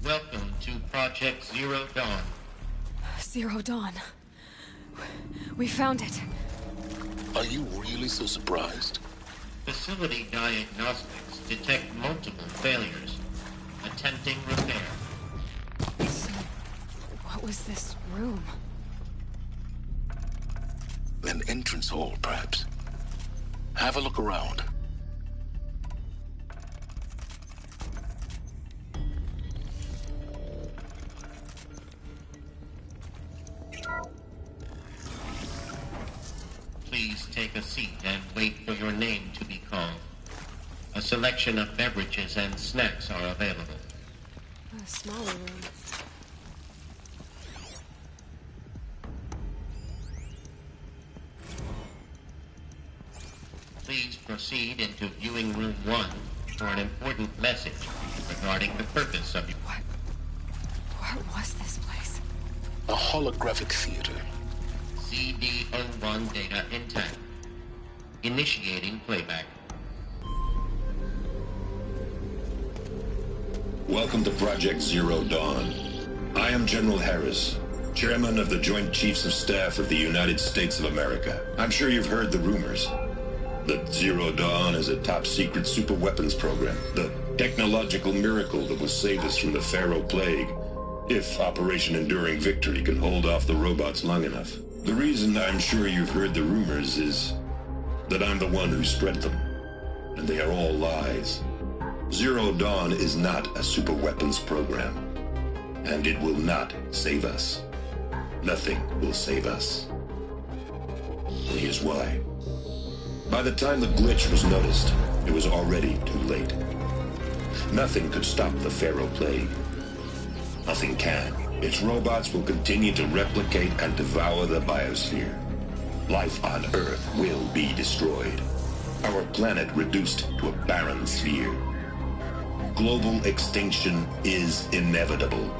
Welcome to Project Zero Dawn. Zero Dawn. We found it. Are you really so surprised? Facility diagnostics detect multiple failures. Attempting repair. So, what was this room? An entrance hall, perhaps. Have a look around. Please take a seat and wait for your name to be called. A selection of beverages and snacks are available. A smaller room. Please proceed into viewing room 1 for an important message regarding the purpose of your... What was this place? A holographic theater. CD01 data intact. Initiating playback. Welcome to Project Zero Dawn. I am General Harris, Chairman of the Joint Chiefs of Staff of the United States of America. I'm sure you've heard the rumors that Zero Dawn is a top-secret superweapons program, the technological miracle that will save us from the Pharaoh Plague, if Operation Enduring Victory can hold off the robots long enough. The reason I'm sure you've heard the rumors is that I'm the one who spread them, and they are all lies. Zero Dawn is not a superweapons program, and it will not save us. Nothing will save us. And here's why. By the time the glitch was noticed, it was already too late. Nothing could stop the Pharaoh Plague. Nothing can. Its robots will continue to replicate and devour the biosphere. Life on Earth will be destroyed. Our planet reduced to a barren sphere. Global extinction is inevitable.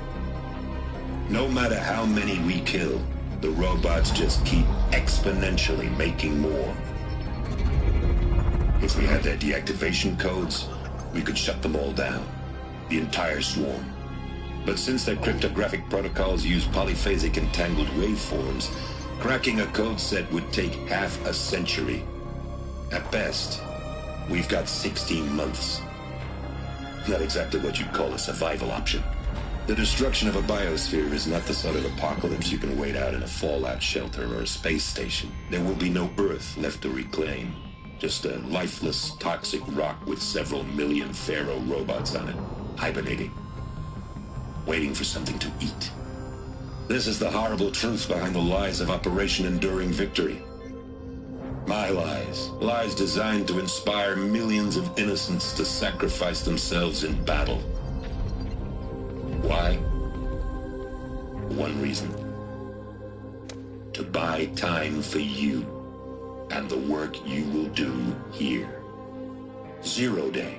No matter how many we kill, the robots just keep exponentially making more. If we had their deactivation codes, we could shut them all down. The entire swarm. But since their cryptographic protocols use polyphasic entangled waveforms, cracking a code set would take half a century. At best, we've got 16 months. Not exactly what you'd call a survival option. The destruction of a biosphere is not the sort of apocalypse you can wait out in a fallout shelter or a space station. There will be no Earth left to reclaim. Just a lifeless, toxic rock with several million Pharaoh robots on it, hibernating. Waiting for something to eat. This is the horrible truth behind the lies of Operation Enduring Victory. My lies. Lies designed to inspire millions of innocents to sacrifice themselves in battle. Why? One reason. To buy time for you and the work you will do here. Zero Day.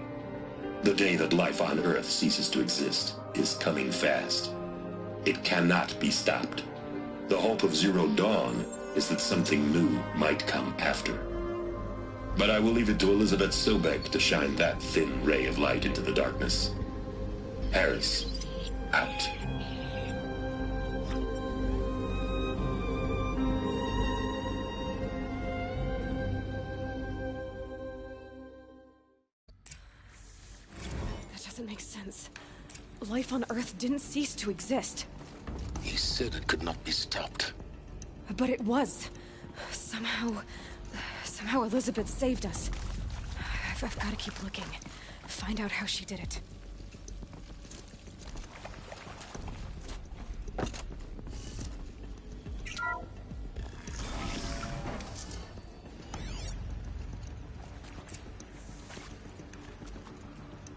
The day that life on Earth ceases to exist is coming fast. It cannot be stopped. The hope of Zero Dawn is that something new might come after. But I will leave it to Elizabeth Sobeck to shine that thin ray of light into the darkness. Harris, out. That doesn't make sense. Life on Earth didn't cease to exist. He said it could not be stopped. But it was. Somehow Elizabeth saved us. I've got to keep looking. Find out how she did it.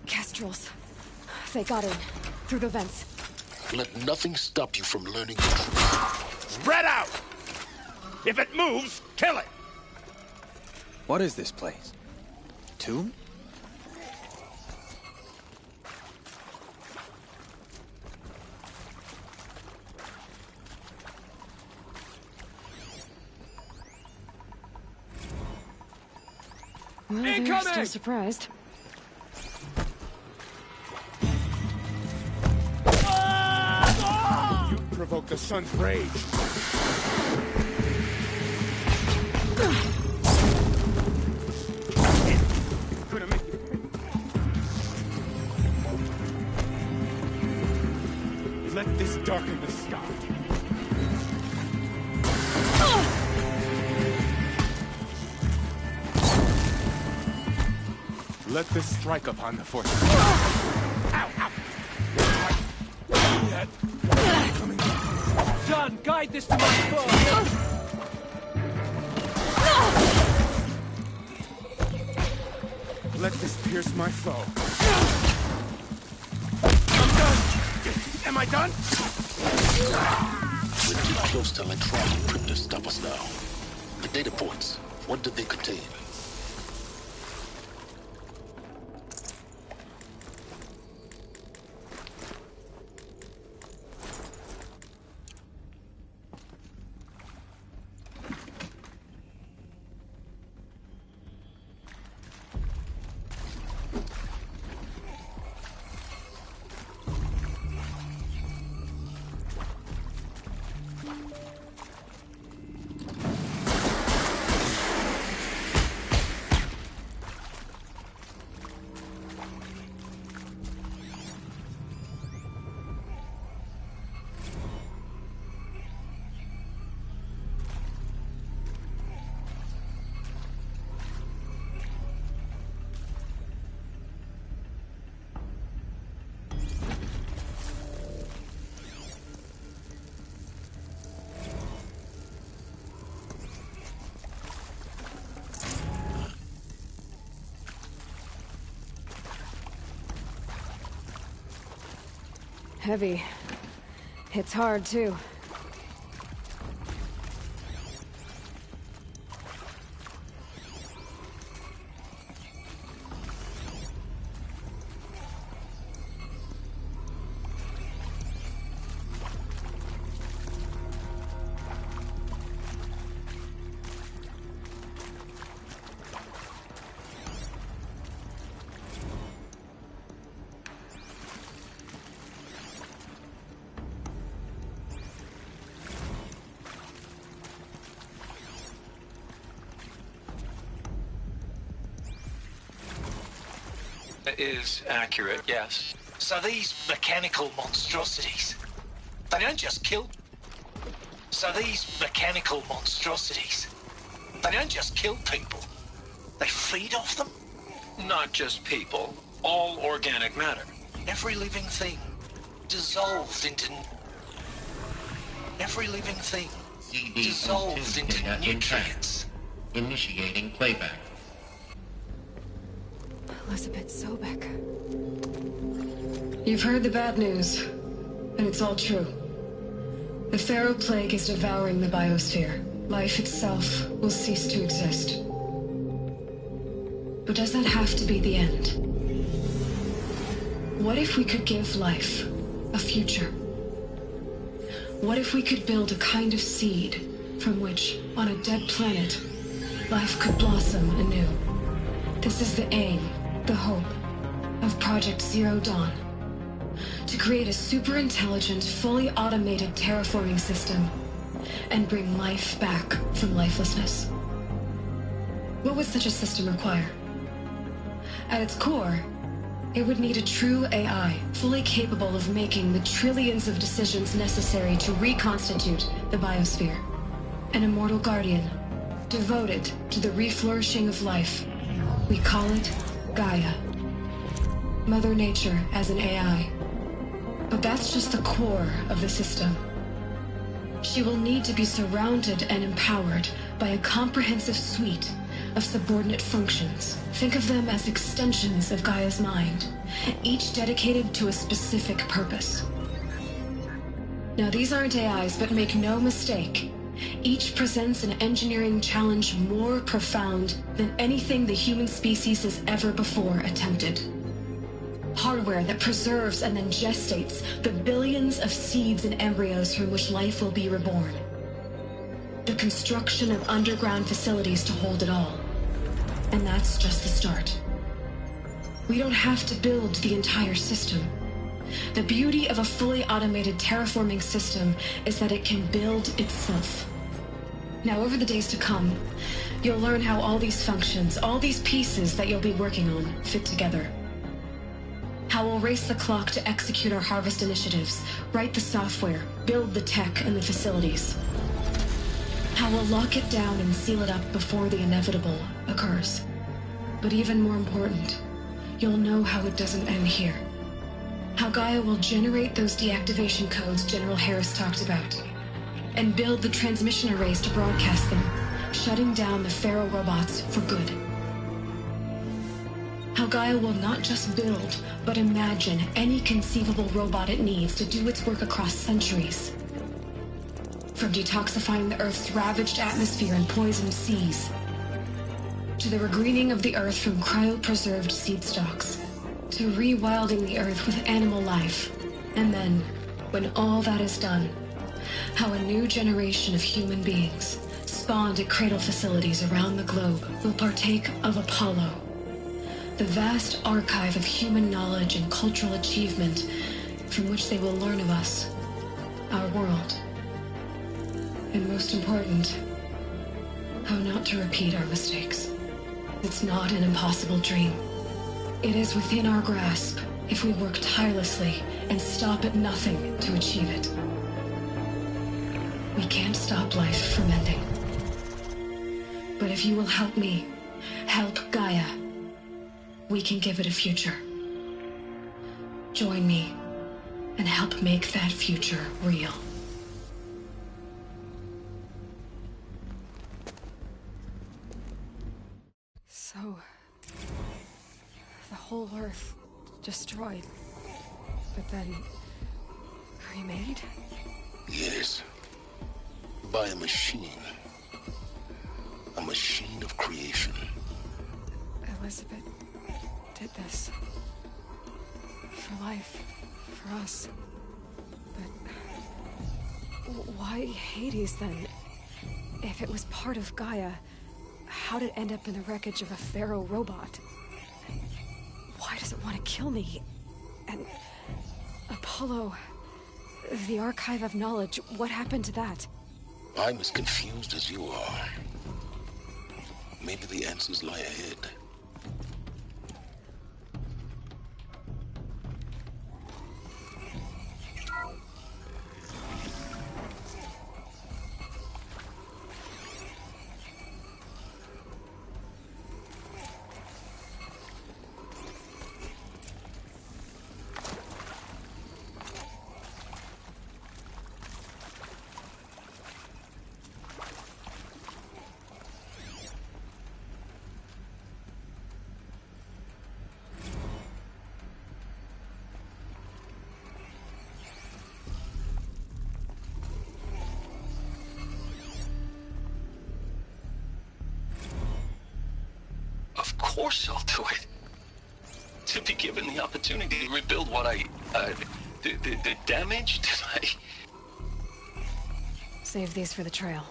Kestrels. They got in. Through the vents. Let nothing stop you from learning the truth. Spread out! If it moves, kill it! What is this place? Tomb? Well, they're still surprised. provoke the sun's rage. Gonna make it. Let this darken the sky. Let this strike upon the fortress. Ow, ow! Yet. Coming. John, guide this to my foe! Let this pierce my foe. I'm done! Am I done? We're too close to electronic prep to stop us now. The data points, what did they contain? Heavy. It's hard, too. Is accurate, yes. So these mechanical monstrosities, they don't just kill... they don't just kill people. They feed off them. Not just people, all organic matter. Every living thing dissolved into... Every living thing CD dissolved into data nutrients. Initiating playback. Elizabeth Sobeck. You've heard the bad news, and it's all true. The Pharaoh Plague is devouring the biosphere. Life itself will cease to exist. But does that have to be the end? What if we could give life a future? What if we could build a kind of seed from which, on a dead planet, life could blossom anew? This is the aim, the hope, of Project Zero Dawn. To create a super-intelligent, fully automated terraforming system and bring life back from lifelessness. What would such a system require? At its core, it would need a true AI, fully capable of making the trillions of decisions necessary to reconstitute the biosphere. An immortal guardian, devoted to the reflourishing of life. We call it GAIA. Mother Nature as an AI. But that's just the core of the system. She will need to be surrounded and empowered by a comprehensive suite of subordinate functions. Think of them as extensions of Gaia's mind, each dedicated to a specific purpose. Now, these aren't AIs, but make no mistake, each presents an engineering challenge more profound than anything the human species has ever before attempted. Hardware that preserves and then gestates the billions of seeds and embryos from which life will be reborn. The construction of underground facilities to hold it all. And that's just the start. We don't have to build the entire system. The beauty of a fully automated terraforming system is that it can build itself. Now, over the days to come, you'll learn how all these functions, all these pieces that you'll be working on, fit together. How we'll race the clock to execute our harvest initiatives, write the software, build the tech and the facilities. How we'll lock it down and seal it up before the inevitable occurs. But even more important, you'll know how it doesn't end here. How Gaia will generate those deactivation codes General Harris talked about, and build the transmission arrays to broadcast them, shutting down the Pharaoh robots for good. How Gaia will not just build, but imagine any conceivable robot it needs to do its work across centuries. From detoxifying the Earth's ravaged atmosphere and poisoned seas, to the regreening of the Earth from cryopreserved seed stalks, to rewilding the Earth with animal life. And then, when all that is done, how a new generation of human beings, spawned at cradle facilities around the globe, will partake of Apollo, the vast archive of human knowledge and cultural achievement from which they will learn of us, our world. And most important, how not to repeat our mistakes. It's not an impossible dream. It is within our grasp if we work tirelessly and stop at nothing to achieve it. We can't stop life from ending. But if you will help me, help Gaia, we can give it a future. Join me and help make that future real. So, the whole Earth destroyed, but then remade? Yes. By a machine. A machine of creation. Elizabeth did this. For life. For us. But why Hades then? If it was part of Gaia, how'd it end up in the wreckage of a Pharaoh robot? Why does it want to kill me? And Apollo, the archive of knowledge, what happened to that? I'm as confused as you are. Maybe the answers lie ahead. Of course I'll do it. To be given the opportunity to rebuild what the damage that I... Save these for the trail.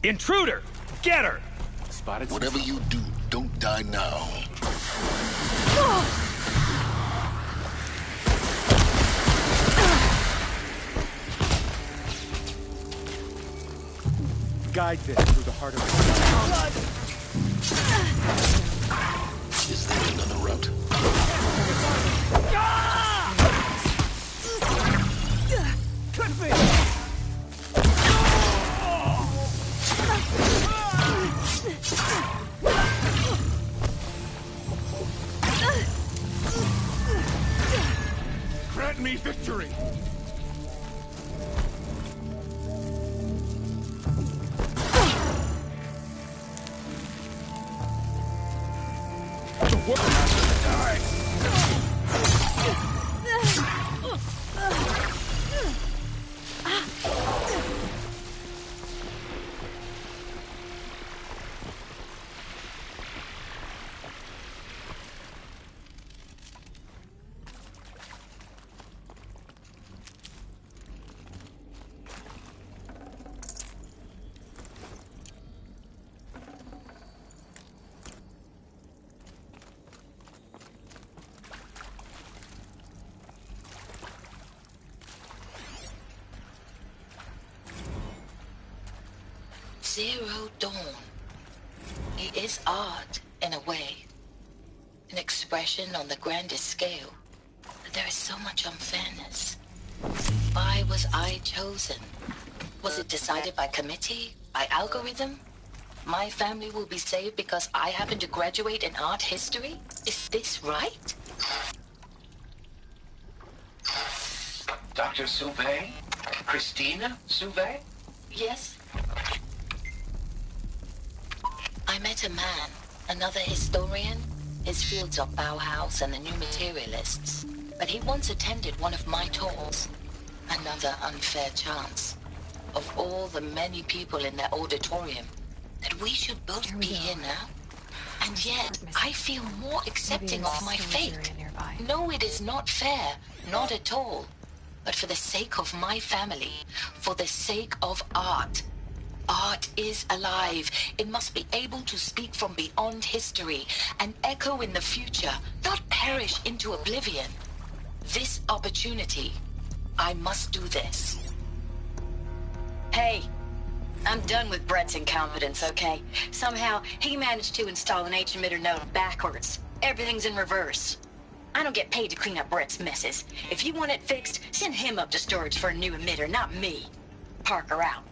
Intruder! Get her! Spotted. Whatever you do, don't die now. Guide this through the heart of the... Is there another route? Could be! Grant me victory! Zero Dawn. It is art, in a way. An expression on the grandest scale. But there is so much unfairness. Why was I chosen? Was it decided by committee? By algorithm? My family will be saved because I happen to graduate in art history? Is this right? Dr. Sobeck? Christina Sobeck? Yes. I met a man, another historian. His fields are Bauhaus and the New Materialists. But he once attended one of my talks. Another unfair chance. Of all the many people in that auditorium, that we should both be here now. And yet, I feel more accepting of my fate. No, it is not fair. Not at all. But for the sake of my family, for the sake of art. Art is alive. It must be able to speak from beyond history and echo in the future, not perish into oblivion. This opportunity, I must do this. Hey, I'm done with Brett's incompetence, okay? Somehow, he managed to install an H-emitter node backwards. Everything's in reverse. I don't get paid to clean up Brett's messes. If you want it fixed, send him up to storage for a new emitter, not me. Parker out.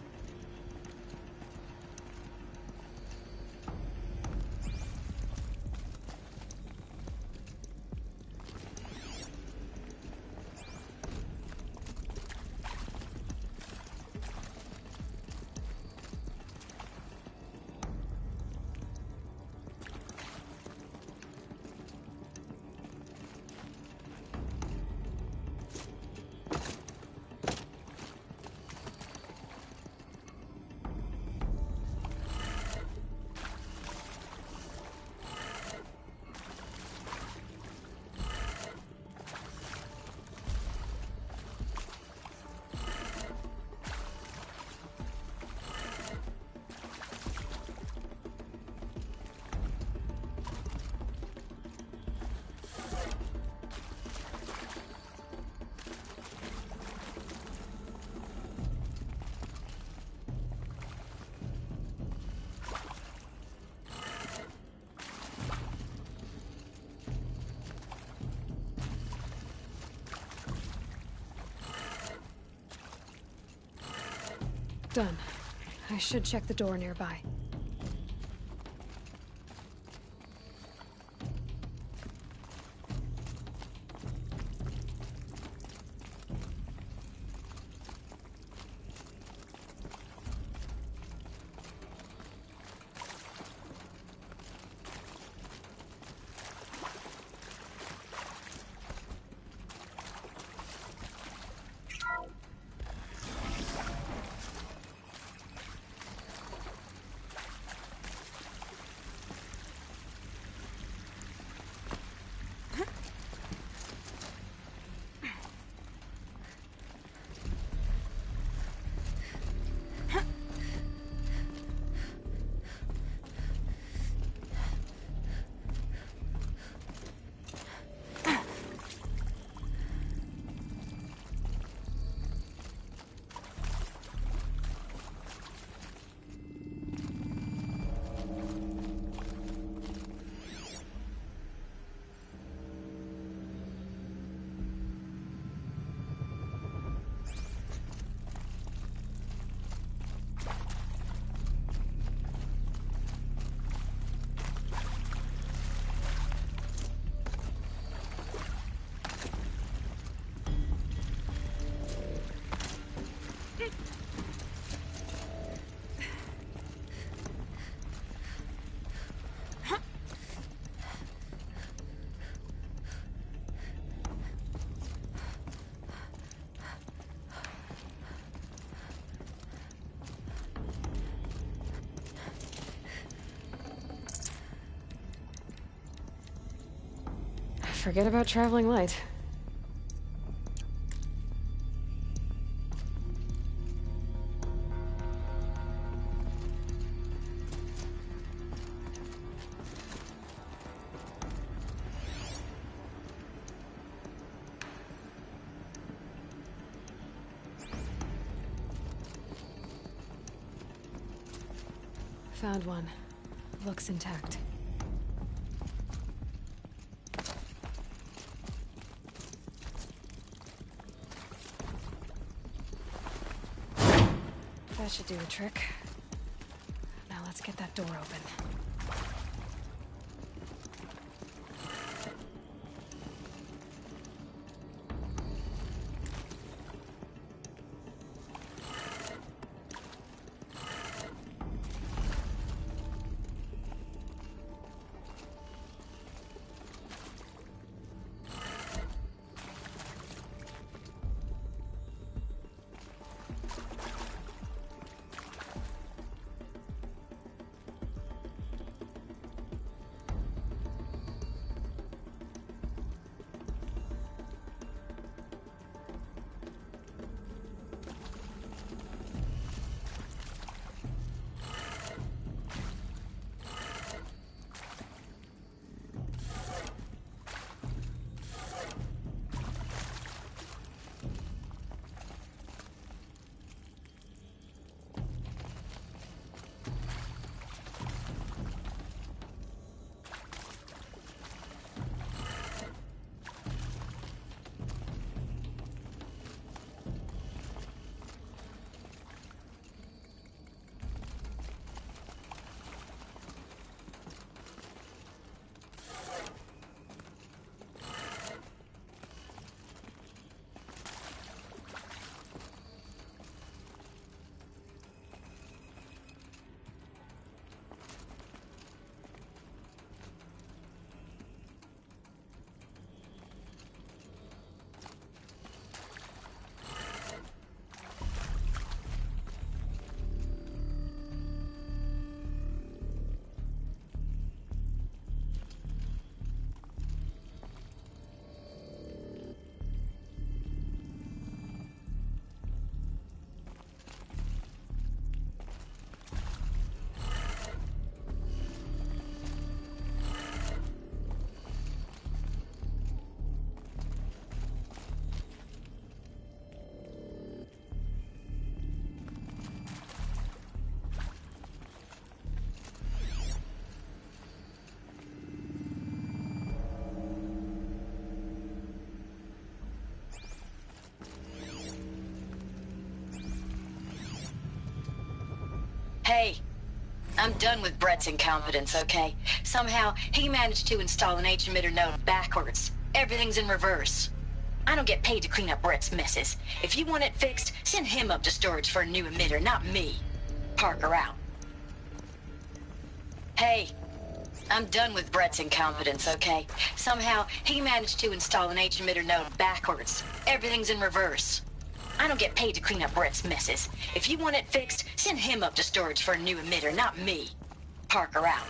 Done. I should check the door nearby. Forget about traveling light. Found one. Looks intact. That should do the trick. Now let's get that door open. Hey, I'm done with Brett's incompetence, okay? Somehow, he managed to install an H-emitter node backwards. Everything's in reverse. I don't get paid to clean up Brett's messes. If you want it fixed, send him up to storage for a new emitter, not me. Parker out. Hey, I'm done with Brett's incompetence, okay? Somehow, he managed to install an H-emitter node backwards. Everything's in reverse. I don't get paid to clean up Brett's messes. If you want it fixed, send him up to storage for a new emitter, not me. Parker out.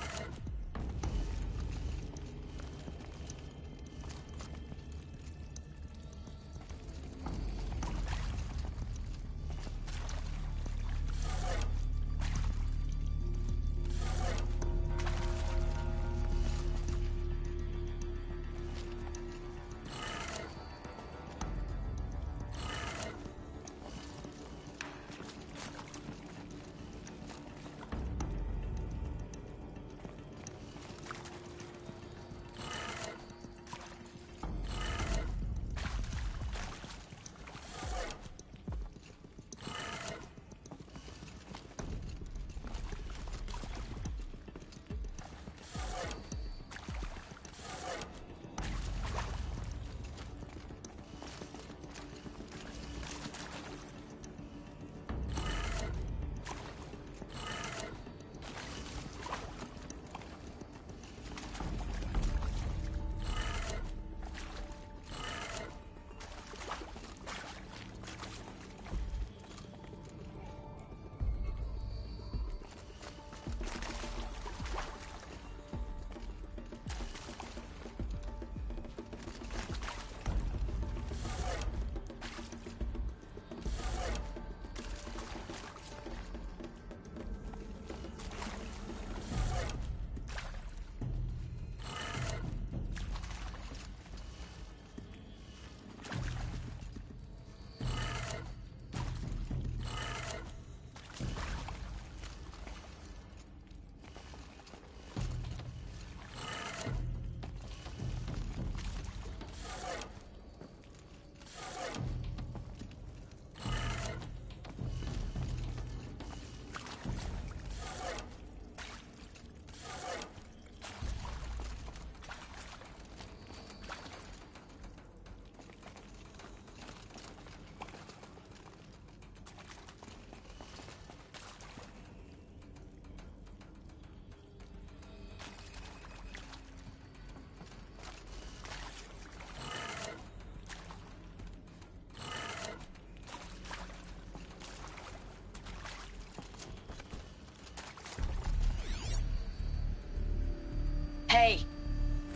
Hey,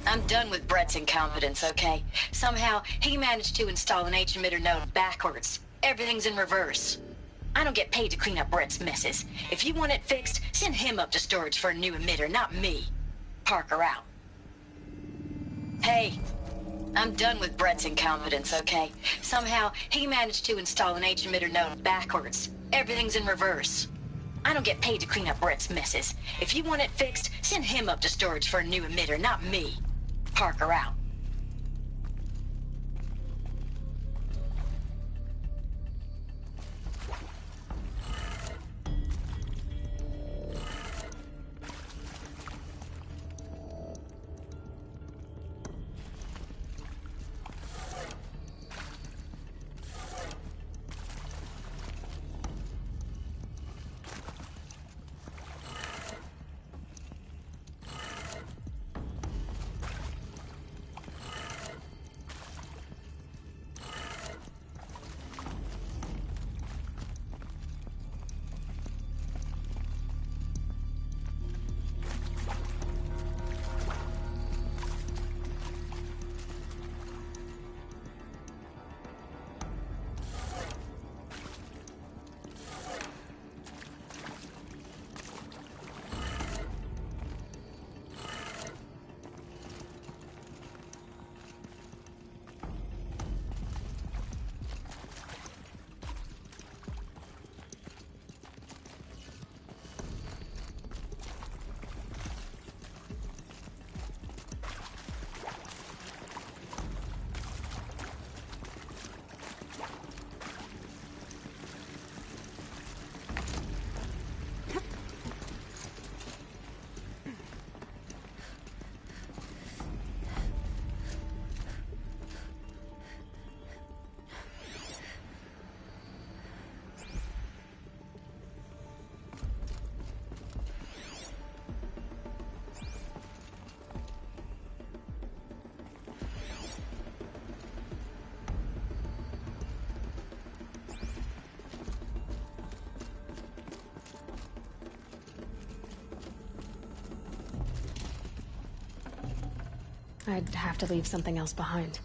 I'm done with Brett's incompetence, okay? Somehow, he managed to install an H-emitter node backwards. Everything's in reverse. I don't get paid to clean up Brett's messes. If you want it fixed, send him up to storage for a new emitter, not me. Parker out. Hey, I'm done with Brett's incompetence, okay? Somehow, he managed to install an H-emitter node backwards. Everything's in reverse. I don't get paid to clean up Brett's messes. If you want it fixed, send him up to storage for a new emitter, not me. Parker out. I'd have to leave something else behind.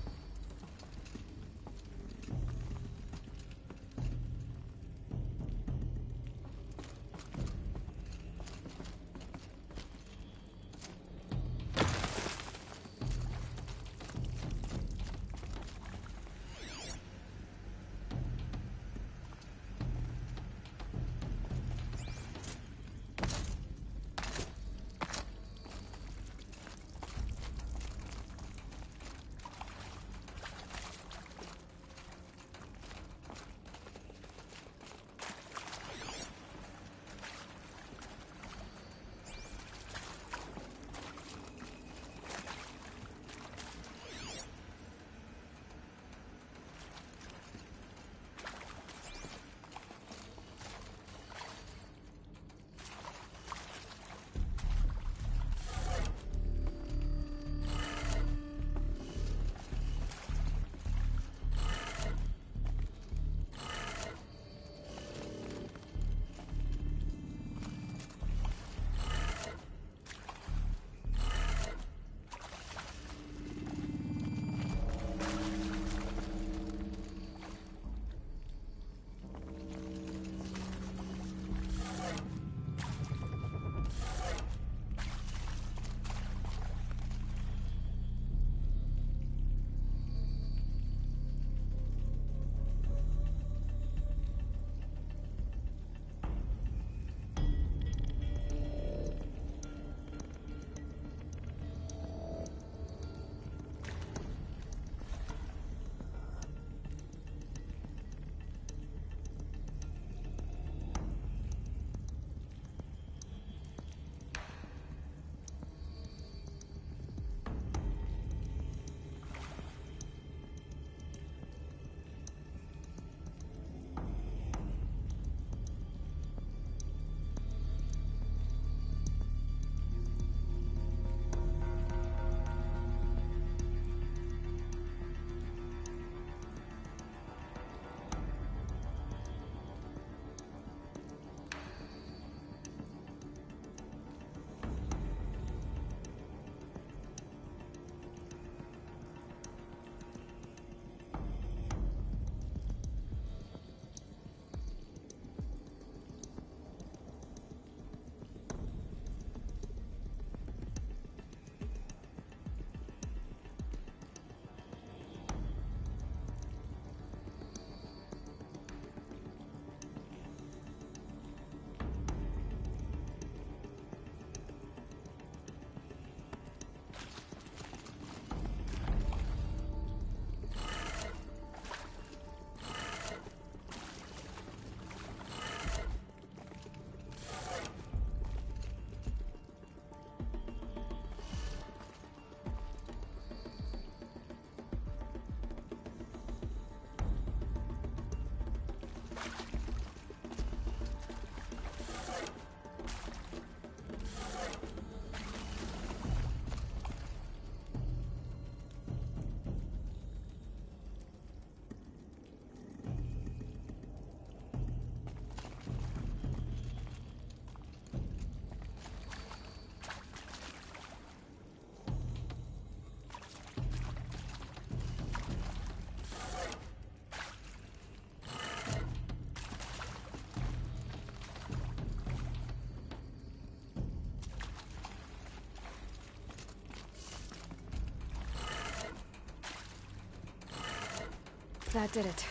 That did it.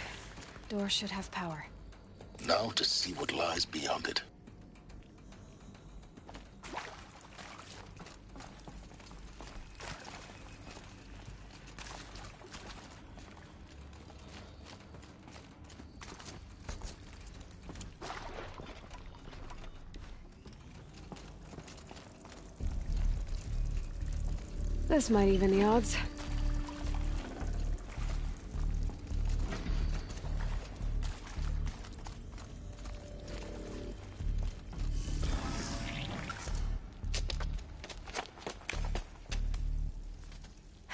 Door should have power. Now to see what lies beyond it. This might even the odds.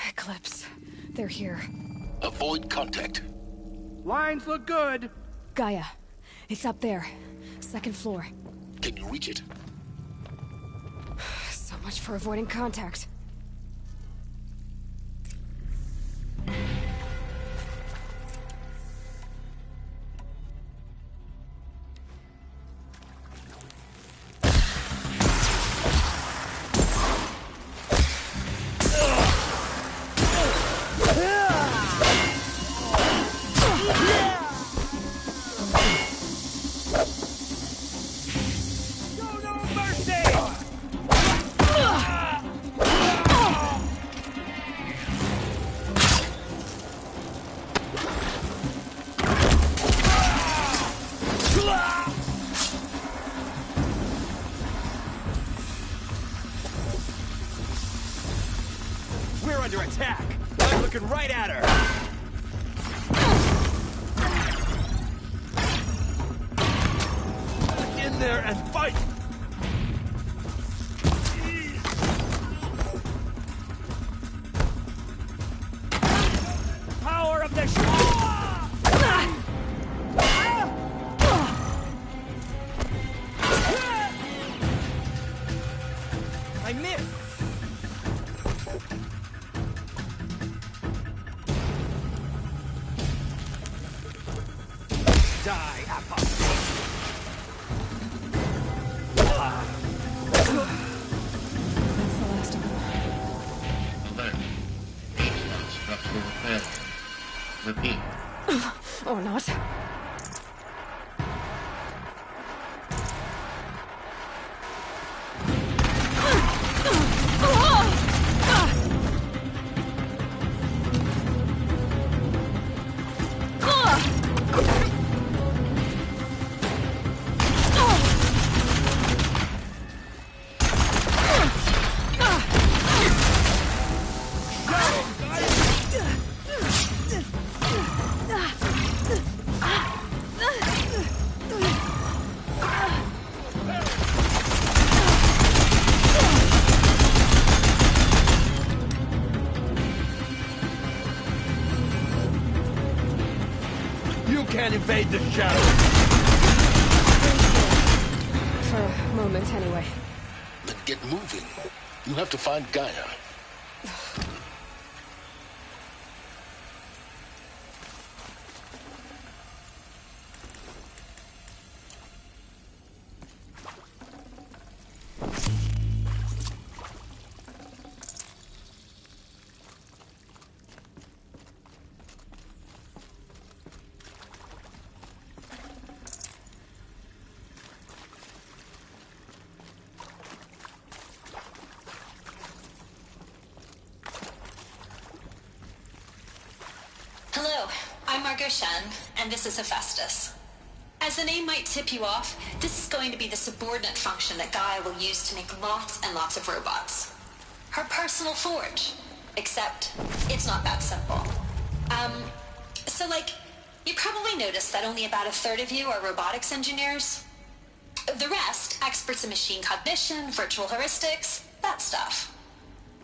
Eclipse. They're here. Avoid contact. Lines look good. Gaia. It's up there. Second floor. Can you reach it? So much for avoiding contact. We're under attack. I'm looking right at her. In there and fight! Power of the I missed. Die, apostate. That's the last of them. Alert. Structural failure. Repeat. Or not. can't invade the shadow. For a moment, anyway. Then get moving. You have to find Gaia. And this is Hephaestus. As the name might tip you off, this is going to be the subordinate function that Gaia will use to make lots and lots of robots. Her personal forge. Except, it's not that simple. So you probably noticed that only about a third of you are robotics engineers. The rest, experts in machine cognition, virtual heuristics, that stuff.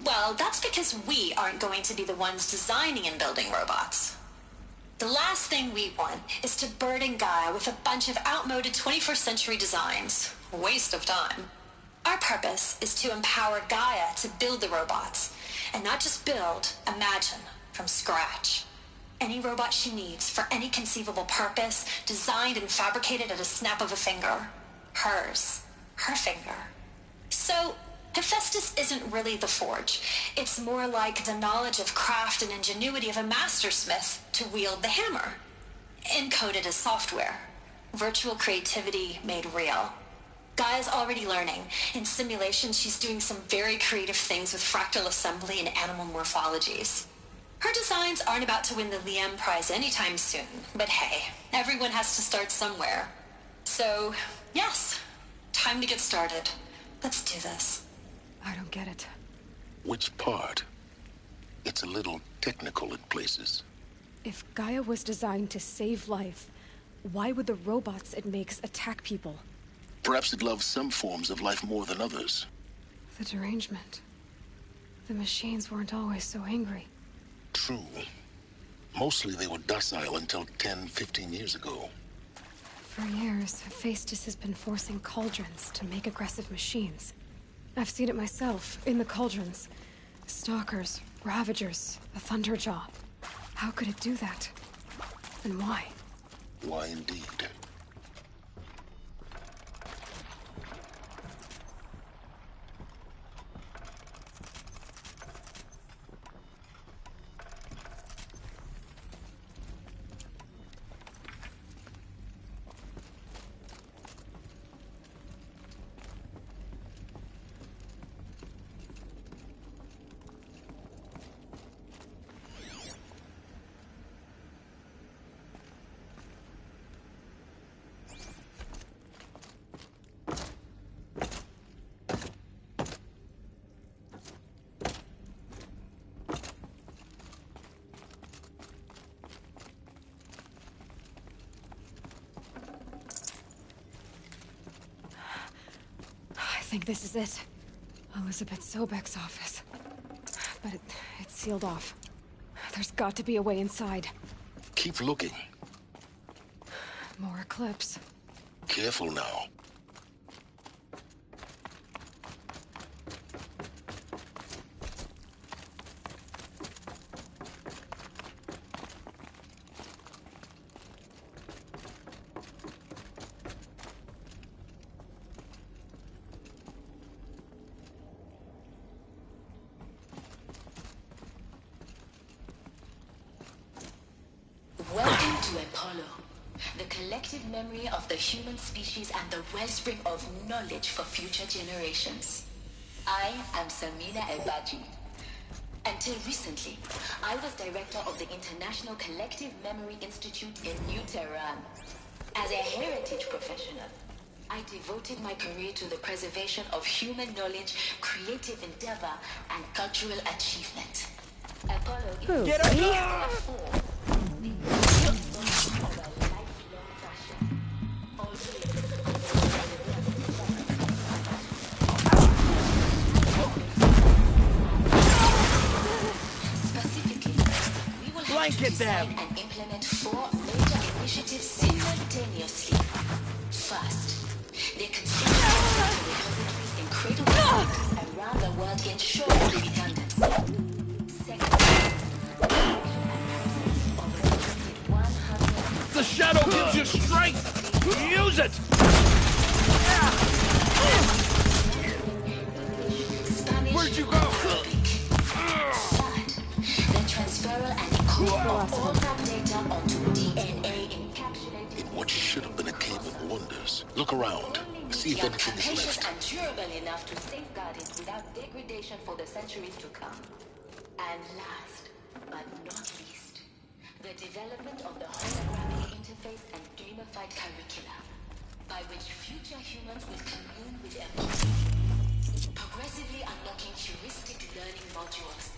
Well, that's because we aren't going to be the ones designing and building robots. The last thing we want is to burden Gaia with a bunch of outmoded 21st century designs. Waste of time. Our purpose is to empower Gaia to build the robots, and not just build, imagine, from scratch. Any robot she needs for any conceivable purpose, designed and fabricated at a snap of a finger. Hers. Her finger. So, Hephaestus isn't really the forge. It's more like the knowledge of craft and ingenuity of a mastersmith to wield the hammer. Encoded as software. Virtual creativity made real. Gaia's already learning. In simulation, she's doing some very creative things with fractal assembly and animal morphologies. Her designs aren't about to win the Liam Prize anytime soon, but hey, everyone has to start somewhere. So, yes, time to get started. Let's do this. I don't get it. Which part? It's a little technical in places. If Gaia was designed to save life, why would the robots it makes attack people? Perhaps it loves some forms of life more than others. The derangement. The machines weren't always so angry. True. Mostly they were docile until 10, 15 years ago. For years, Hephaestus has been forcing cauldrons to make aggressive machines. I've seen it myself, in the cauldrons. Stalkers, Ravagers, a Thunderjaw. How could it do that? And why? Why indeed? I think this is it. Elizabeth Sobeck's office. But it's sealed off. There's got to be a way inside. Keep looking. More Eclipse. Careful now. Welcome to Apollo, the collective memory of the human species and the wellspring of knowledge for future generations. I am Samina Elbaji. Until recently, I was director of the International Collective Memory Institute in New Tehran. As a heritage professional, I devoted my career to the preservation of human knowledge, creative endeavor, and cultural achievement. Apollo is Get up! Blanket them! And implement 4 major initiatives simultaneously. First, the construction of repositories in cradle around the world ensures redundancy. Second, The shadow gives you strength! Use it! Where'd you go? Third, the transferal and encoding of all that data onto DNA encapsulated. In what should have been a cave of wonders. Look around. See if anything is Capacious left. and durable enough to safeguard it without degradation for the centuries to come. And last, but not least, the development of the holographic interface and gamified curricula, by which future humans will commune with Apollo, progressively unlocking heuristic learning modules,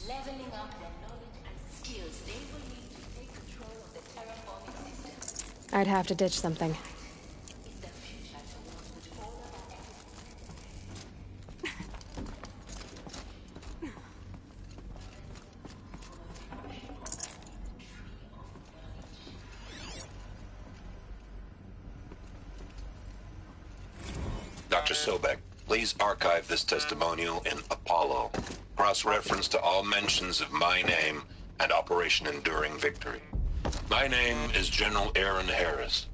leveling up their knowledge and skills they will need to take control of the terraforming system. I'd have to ditch something. Is the future towards which all of our Dr. Sobeck, please archive this testimonial in Apollo. Cross-reference to all mentions of my name and Operation Enduring Victory. My name is General Aaron Harris.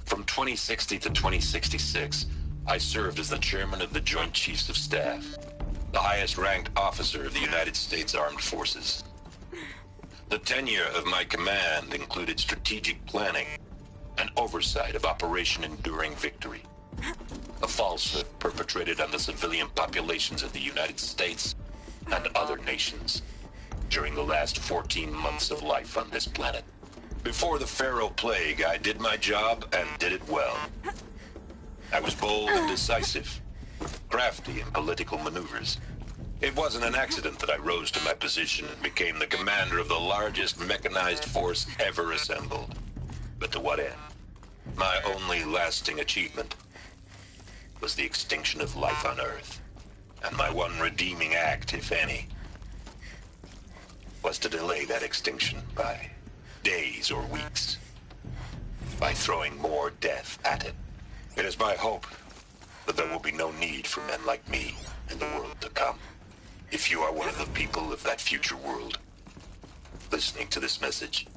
From 2060 to 2066, I served as the chairman of the Joint Chiefs of Staff, the highest-ranked officer of the United States Armed Forces. The tenure of my command included strategic planning and oversight of Operation Enduring Victory, a falsehood perpetrated on the civilian populations of the United States and other nations during the last 14 months of life on this planet. Before the Pharaoh Plague, I did my job and did it well. I was bold and decisive, crafty in political maneuvers. It wasn't an accident that I rose to my position and became the commander of the largest mechanized force ever assembled. But to what end? My only lasting achievement was the extinction of life on Earth. And my one redeeming act, if any, was to delay that extinction by days or weeks, by throwing more death at it. It is my hope that there will be no need for men like me in the world to come. If you are one of the people of that future world listening to this message,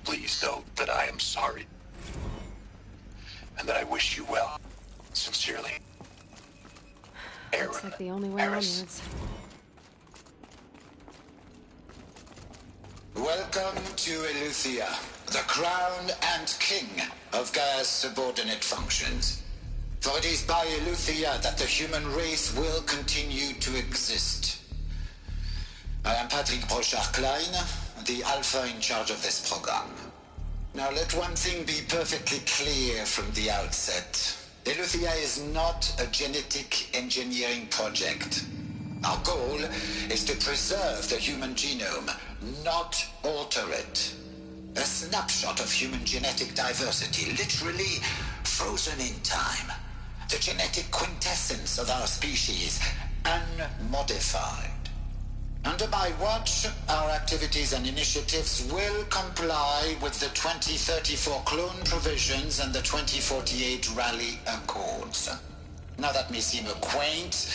please know that I am sorry and that I wish you well. Sincerely, Aaron. Looks like the only way onwards. Welcome to Eleuthia, the crown and king of Gaia's subordinate functions. For it is by Eleuthia that the human race will continue to exist. I am Patrick Brochard-Klein, the Alpha in charge of this program. Now let one thing be perfectly clear from the outset. Eleuthia is not a genetic engineering project. Our goal is to preserve the human genome, not alter it. A snapshot of human genetic diversity, literally frozen in time. The genetic quintessence of our species, unmodified. Under my watch, our activities and initiatives will comply with the 2034 clone provisions and the 2048 Rally Accords. Now that may seem a quaint,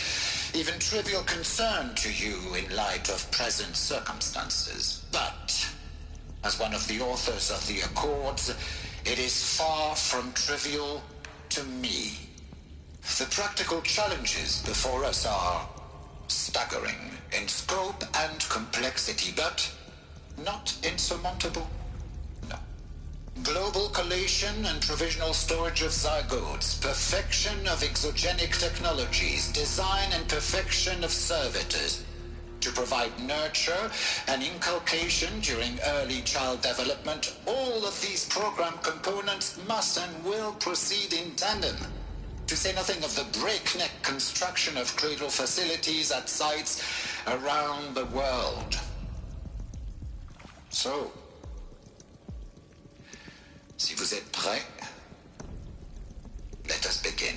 even trivial concern to you in light of present circumstances. But, as one of the authors of the Accords, it is far from trivial to me. The practical challenges before us are staggering in scope and complexity, but not insurmountable. No. Global collation and provisional storage of zygotes, perfection of exogenic technologies, design and perfection of servitors to provide nurture and inculcation during early child development. All of these program components must and will proceed in tandem. To say nothing of the breakneck construction of cradle facilities at sites around the world. So, si vous êtes prêts, let us begin.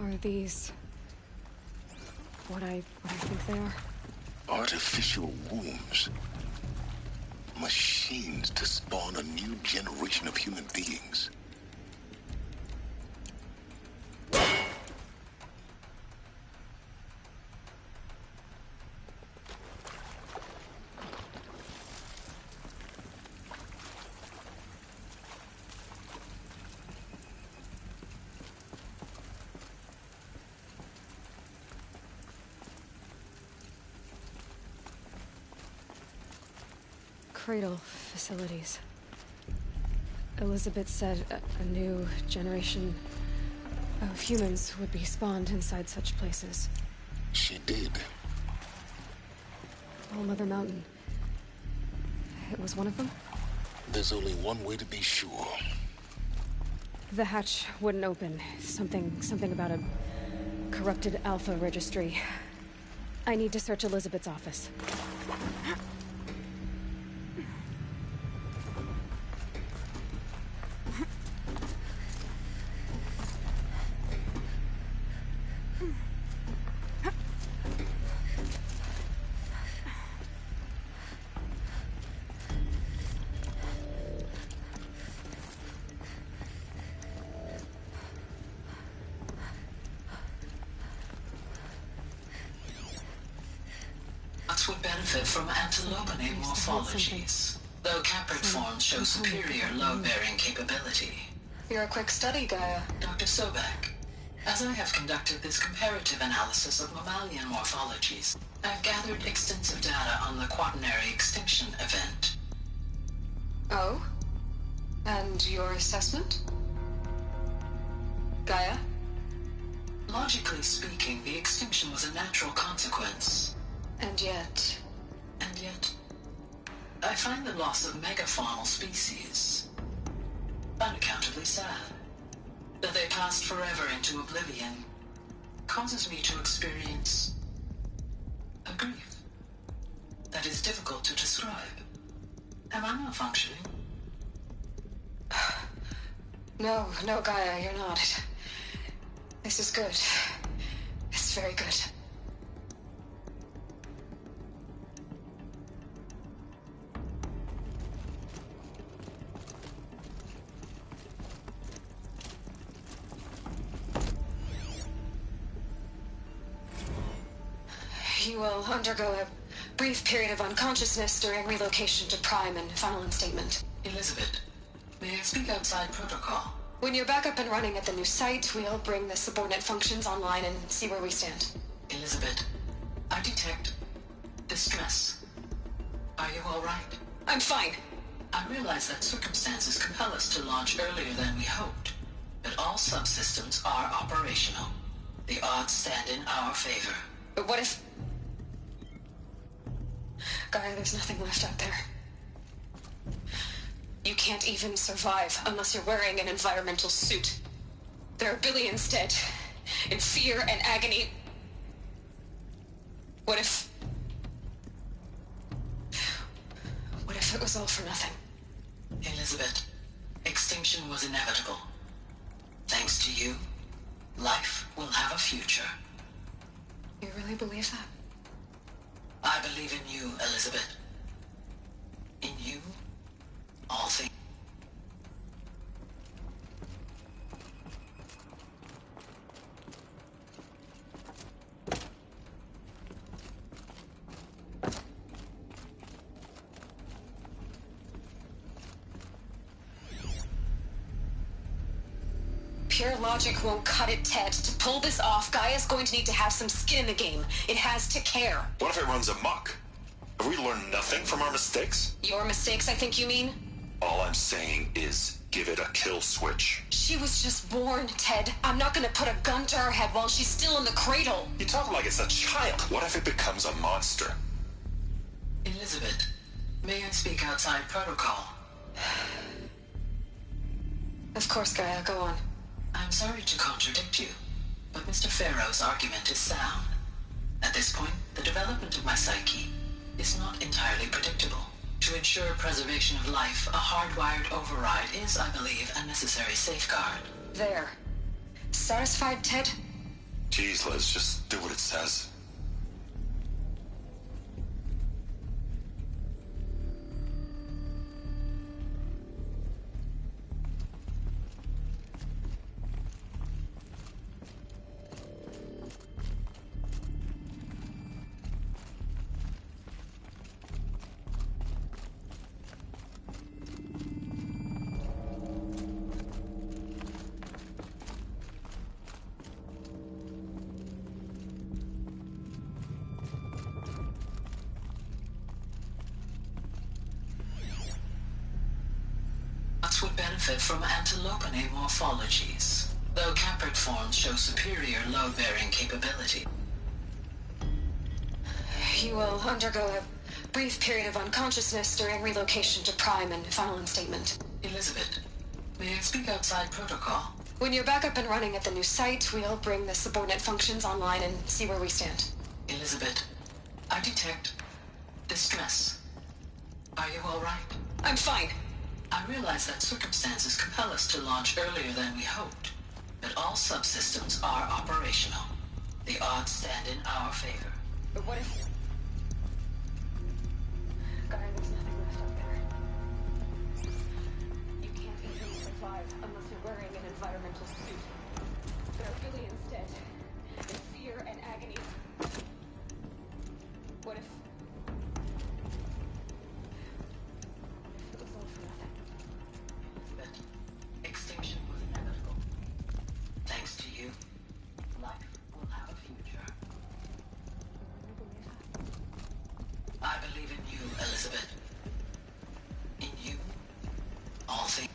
Are these... what I think they are? Artificial wombs. Machines to spawn a new generation of human beings. Cradle facilities. Elizabeth said a new generation of humans would be spawned inside such places. She did. All Mother Mountain. It was one of them? There's only one way to be sure. The hatch wouldn't open. Something about a corrupted Alpha registry. I need to search Elizabeth's office. Would benefit from antilopinate morphologies, though caprid forms show superior load-bearing capability. You're a quick study, Gaia. Dr. Sobeck, as I have conducted this comparative analysis of mammalian morphologies, I've gathered extensive data on the quaternary extinction event. Oh? And your assessment? Gaia? Logically speaking, the extinction was a natural consequence. And yet, I find the loss of megafaunal species unaccountably sad. That they passed forever into oblivion causes me to experience a grief that is difficult to describe. Am I not functioning? No, Gaia, you're not. This is good. It's very good. You will undergo a brief period of unconsciousness during relocation to Prime and final instatement. Elizabeth, may I speak outside protocol? When you're back up and running at the new site, we'll bring the subordinate functions online and see where we stand. Elizabeth, I detect distress. Are you all right? I'm fine. I realize that circumstances compel us to launch earlier than we hoped, but all subsystems are operational. The odds stand in our favor. But what if... Gaia, there's nothing left out there. You can't even survive unless you're wearing an environmental suit. There are billions dead, in fear and agony. What if it was all for nothing? Elizabeth, extinction was inevitable. Thanks to you, life will have a future. You really believe that? I believe in you, Elizabeth. In you, all things. Pure logic won't cut it, Ted. To pull this off, Gaia's going to need to have some skin in the game. It has to care. What if it runs amok? Have we learned nothing from our mistakes? Your mistakes, I think you mean? All I'm saying is, give it a kill switch. She was just born, Ted. I'm not gonna put a gun to her head while she's still in the cradle. You talk like it's a child. What if it becomes a monster? Elizabeth, may I speak outside protocol? Of course, Gaia, go on. I'm sorry to contradict you, but Mr. Farrow's argument is sound. At this point, the development of my psyche is not entirely predictable. To ensure preservation of life, a hardwired override is, I believe, a necessary safeguard. There. Satisfied, Ted? Jeez, Liz, just do what it says. Would benefit from antilopine morphologies, though caprid forms show superior load-bearing capability. You will undergo a brief period of unconsciousness during relocation to Prime and final instatement. Elizabeth, may I speak outside protocol? When you're back up and running at the new site, we'll bring the subordinate functions online and see where we stand. Elizabeth, I detect distress. Are you all right? I'm fine. I realize that circumstances compel us to launch earlier than we hoped, but all subsystems are operational. The odds stand in our favor. But what if... Gaia, there's nothing left up there. You can't easily survive unless you're wearing an environmental suit. They're really instead in fear and agony. What if... it was all for nothing? Extinction was inevitable. Thanks to you, life will have a future. I believe in you, Elizabeth. In you, all things.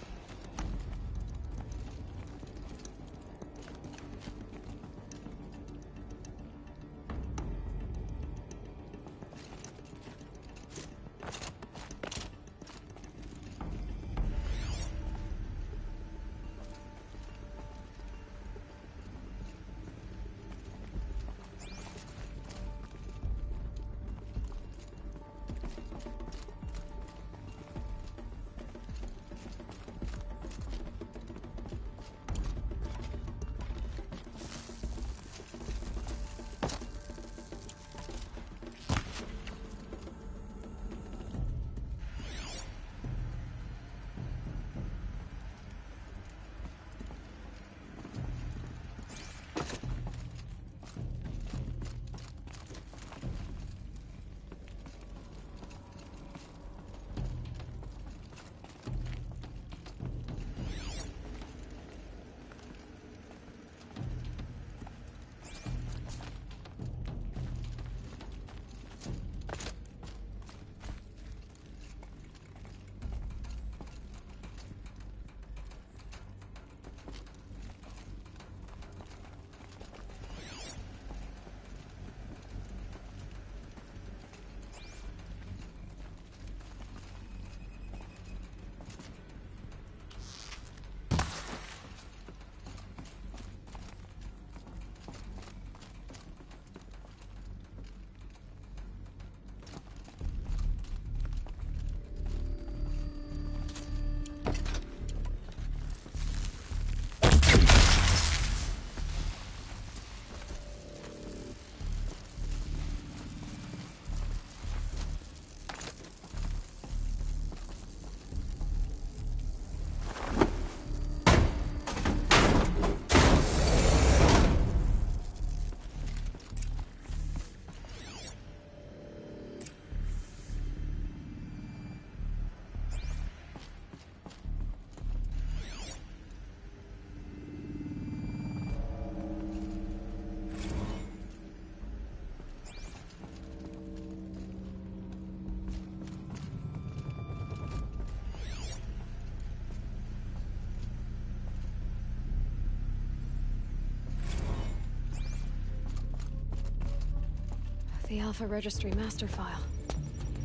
The Alpha Registry master file.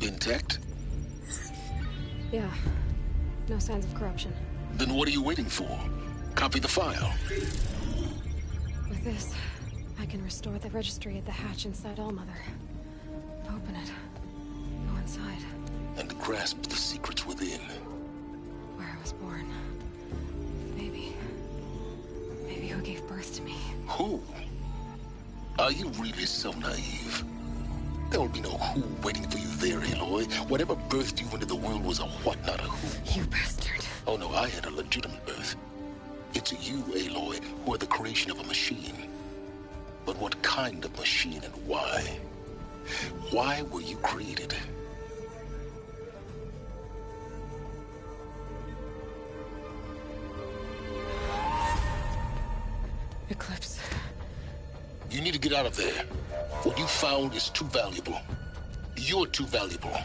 Intact? Yeah. No signs of corruption. Then what are you waiting for? Copy the file. With this, I can restore the registry at the hatch inside Allmother. Open it. Go inside. And grasp the secrets within. Where I was born. Maybe who gave birth to me. Who? Are you really so naive? There will be no who waiting for you there, Aloy. Whatever birthed you into the world was a what, not a who. You bastard. Oh no, I had a legitimate birth. It's you, Aloy, who are the creation of a machine. But what kind of machine and why? Why were you created? Eclipse. You need to get out of there. What you found is too valuable. You're too valuable.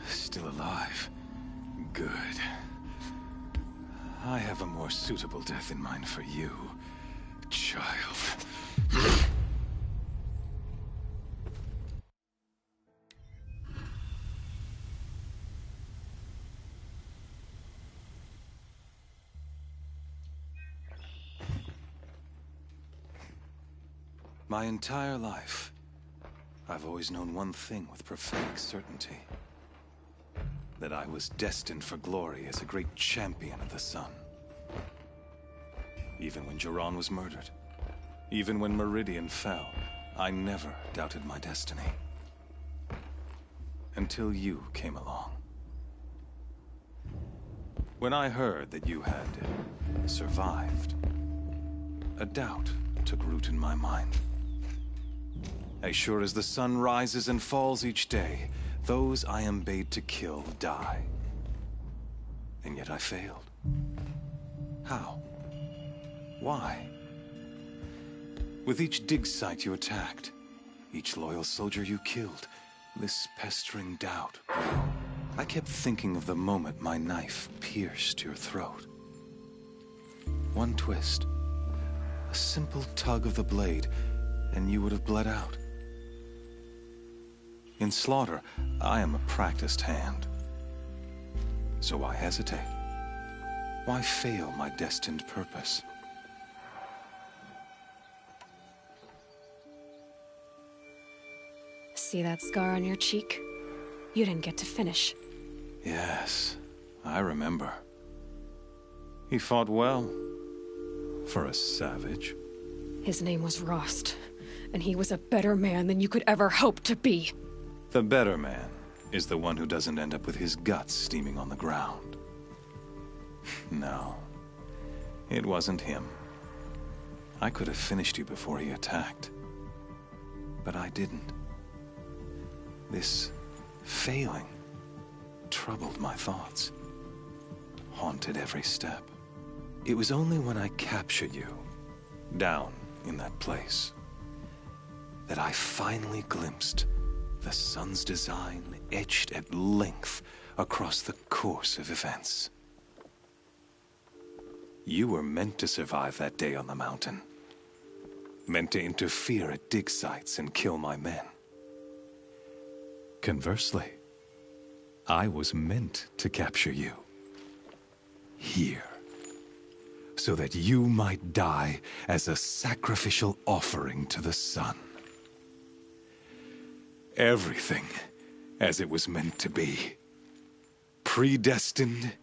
Still alive. Good. I have a more suitable death in mind for you, child. My entire life, I've always known one thing with prophetic certainty. That I was destined for glory as a great champion of the sun. Even when Jiran was murdered, even when Meridian fell, I never doubted my destiny. Until you came along. When I heard that you had survived, a doubt took root in my mind. As sure as the sun rises and falls each day, those I am bade to kill die. And yet I failed. How? Why? With each dig site you attacked, each loyal soldier you killed, this pestering doubt grew. I kept thinking of the moment my knife pierced your throat. One twist, a simple tug of the blade, and you would have bled out. In slaughter, I am a practiced hand. So why hesitate? Why fail my destined purpose? See that scar on your cheek? You didn't get to finish. Yes, I remember. He fought well. For a savage. His name was Rost, and he was a better man than you could ever hope to be. The better man is the one who doesn't end up with his guts steaming on the ground. No, it wasn't him. I could have finished you before he attacked. But I didn't. This failing troubled my thoughts, haunted every step. It was only when I captured you, down in that place, that I finally glimpsed the sun's design etched at length across the course of events. You were meant to survive that day on the mountain. Meant to interfere at dig sites and kill my men. Conversely, I was meant to capture you. Here. So that you might die as a sacrificial offering to the sun. Everything as it was meant to be. Predestined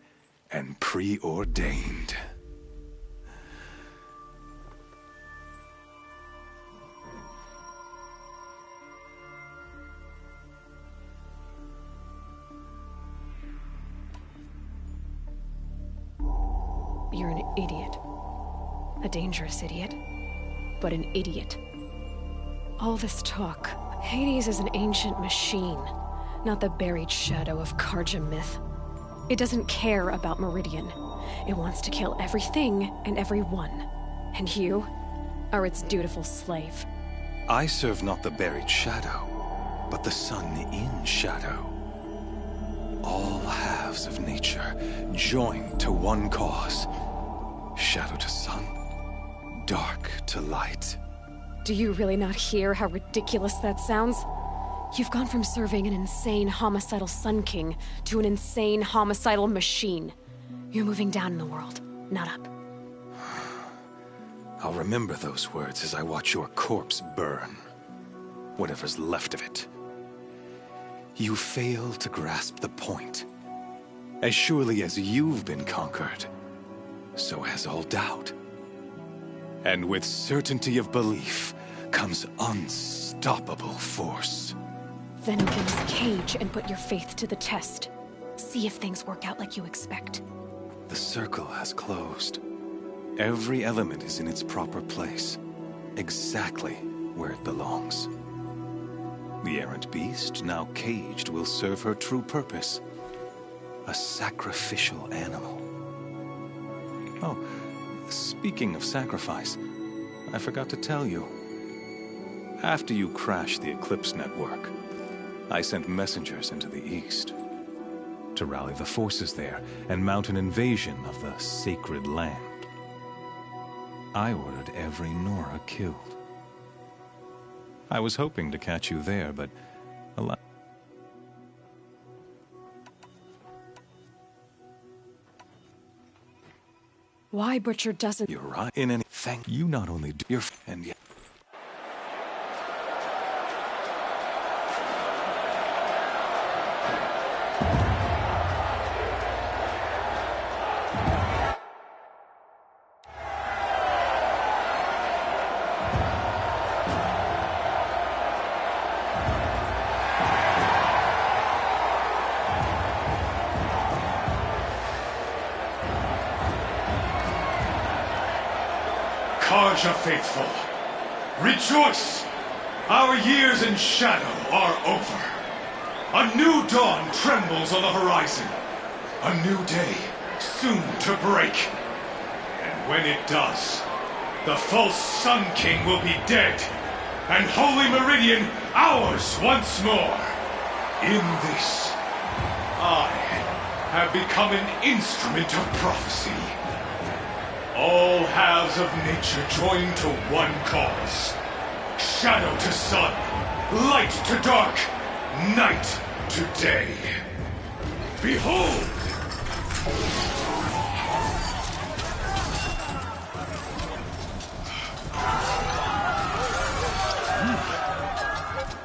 and preordained. You're an idiot. A dangerous idiot, but an idiot. All this talk. Hades is an ancient machine, not the buried shadow of Karja myth. It doesn't care about Meridian. It wants to kill everything and everyone. And you are its dutiful slave. I serve not the buried shadow, but the sun in shadow. All halves of nature joined to one cause. Shadow to sun, dark to light. Do you really not hear how ridiculous that sounds? You've gone from serving an insane homicidal Sun King to an insane homicidal machine. You're moving down in the world, not up. I'll remember those words as I watch your corpse burn. Whatever's left of it. You fail to grasp the point. As surely as you've been conquered, so has all doubt. And with certainty of belief comes unstoppable force. Then open this cage and put your faith to the test. See if things work out like you expect. The circle has closed. Every element is in its proper place, exactly where it belongs. The errant beast, now caged, will serve her true purpose. A sacrificial animal. Oh, speaking of sacrifice, I forgot to tell you. After you crashed the Eclipse network, I sent messengers into the east to rally the forces there and mount an invasion of the sacred land. I ordered every Nora killed. I was hoping to catch you there, but alas. Why Butcher doesn't... You're right. In anything, you not only do your... and yet... Karja faithful, rejoice! Our years in shadow are over. A new dawn trembles on the horizon. A new day soon to break. And when it does, the false Sun King will be dead, and Holy Meridian ours once more. In this, I have become an instrument of prophecy. All halves of nature join to one cause. Shadow to sun, light to dark, night to day. Behold!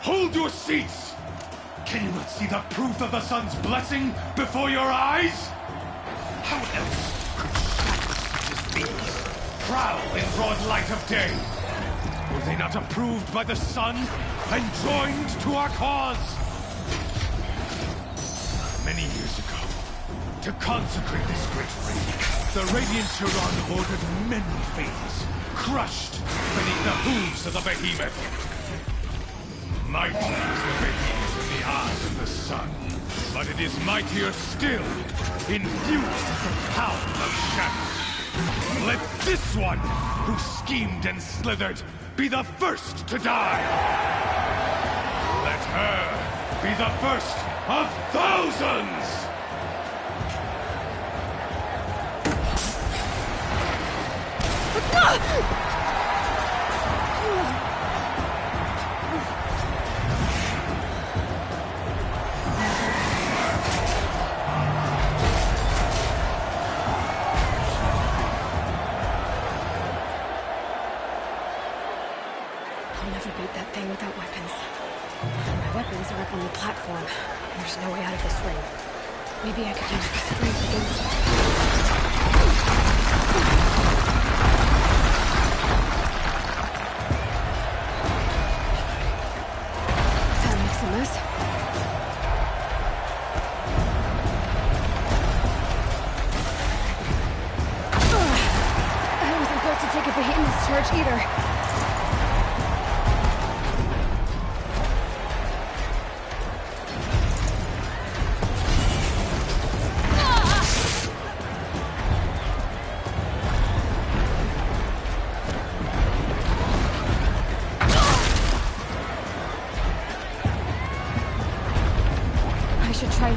Hold your seats! Can you not see the proof of the sun's blessing before your eyes? How else prowl in broad light of day? Were they not approved by the sun and joined to our cause? Many years ago, to consecrate this great raid, the Radiant Tyrann ordered many faiths crushed beneath the hooves of the behemoth. Mighty is the behemoth in the eyes of the sun, but it is mightier still, infused with the power of shadow. Let this one, who schemed and slithered, be the first to die! Let her be the first of thousands! Without weapons. My weapons are up on the platform. There's no way out of this ring. Maybe I could use strength against it. That makes a mess. I wasn't built to take a behemoth's charge either.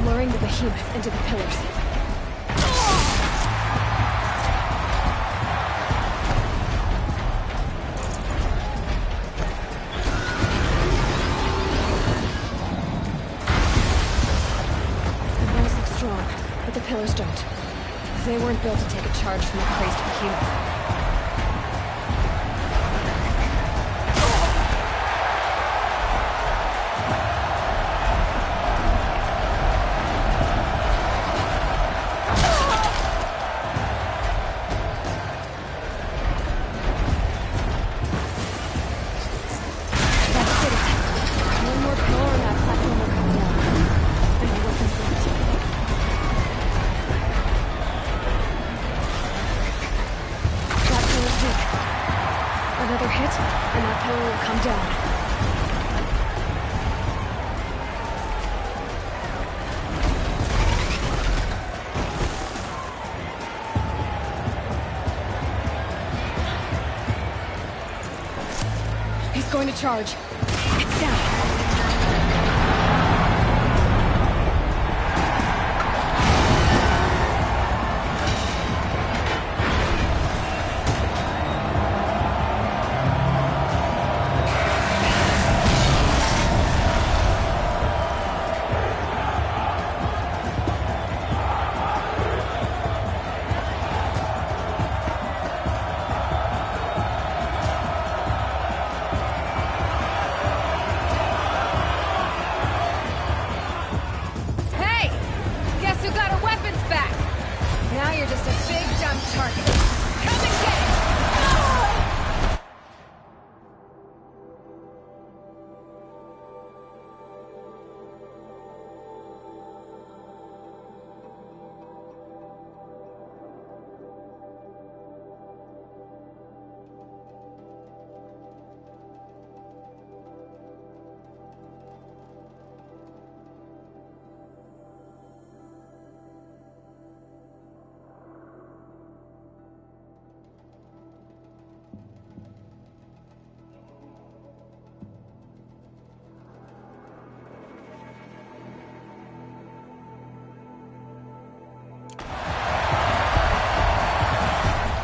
Luring the behemoth into the pillars. the pillars don't. They weren't built to take a charge from a crazed behemoth. Another hit, and that pillar will come down. He's going to charge. It's down.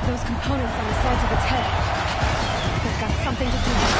Those components on the sides of its head. They've got something to do with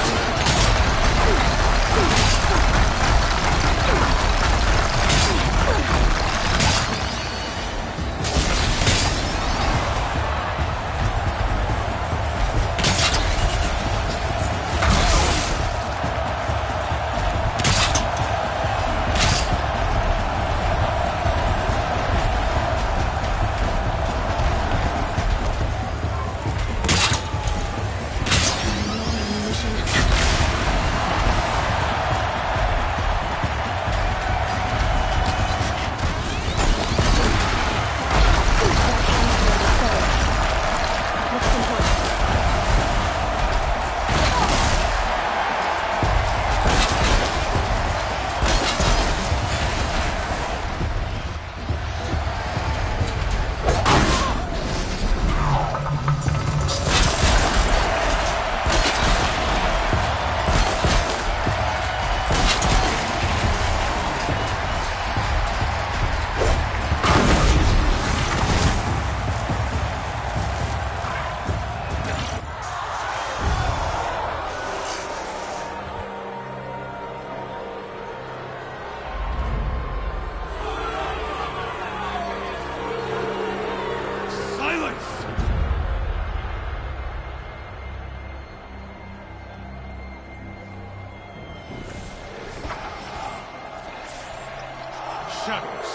Shadows.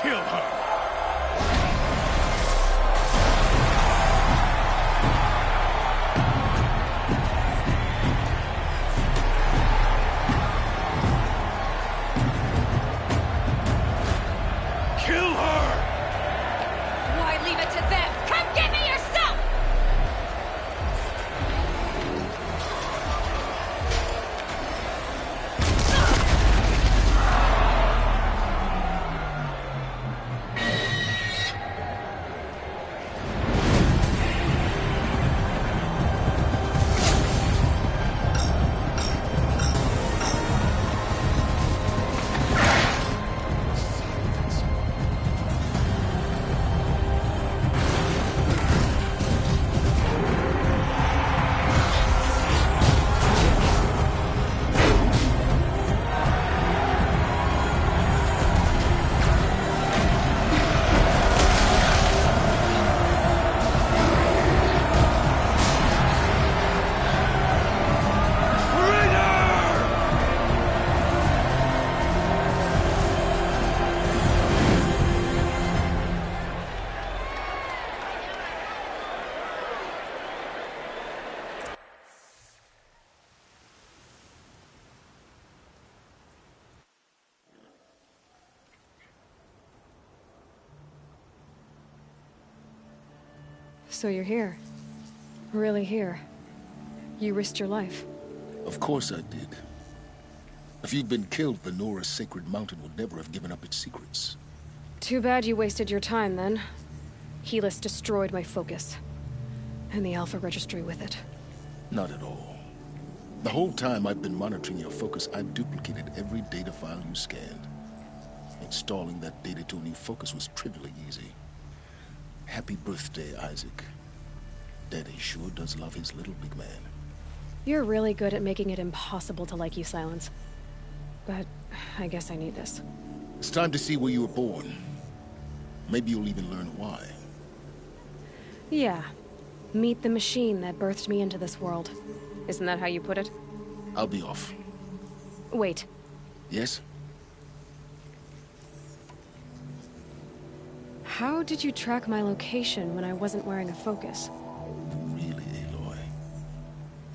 Kill her. Kill her! Why leave it to them? Come get me yourself! So you're here. Really here. You risked your life. Of course I did. If you'd been killed, the Nora's sacred mountain would never have given up its secrets. Too bad you wasted your time, then. Helis destroyed my focus. And the Alpha Registry with it. Not at all. The whole time I've been monitoring your focus, I've duplicated every data file you scanned. Installing that data to a new focus was trivially easy. Happy birthday, Isaac. Daddy sure does love his little big man. You're really good at making it impossible to like you, Silence. But I guess I need this. It's time to see where you were born. Maybe you'll even learn why. Yeah. Meet the machine that birthed me into this world. Isn't that how you put it? I'll be off. Wait. Yes? How did you track my location when I wasn't wearing a focus? Really, Aloy?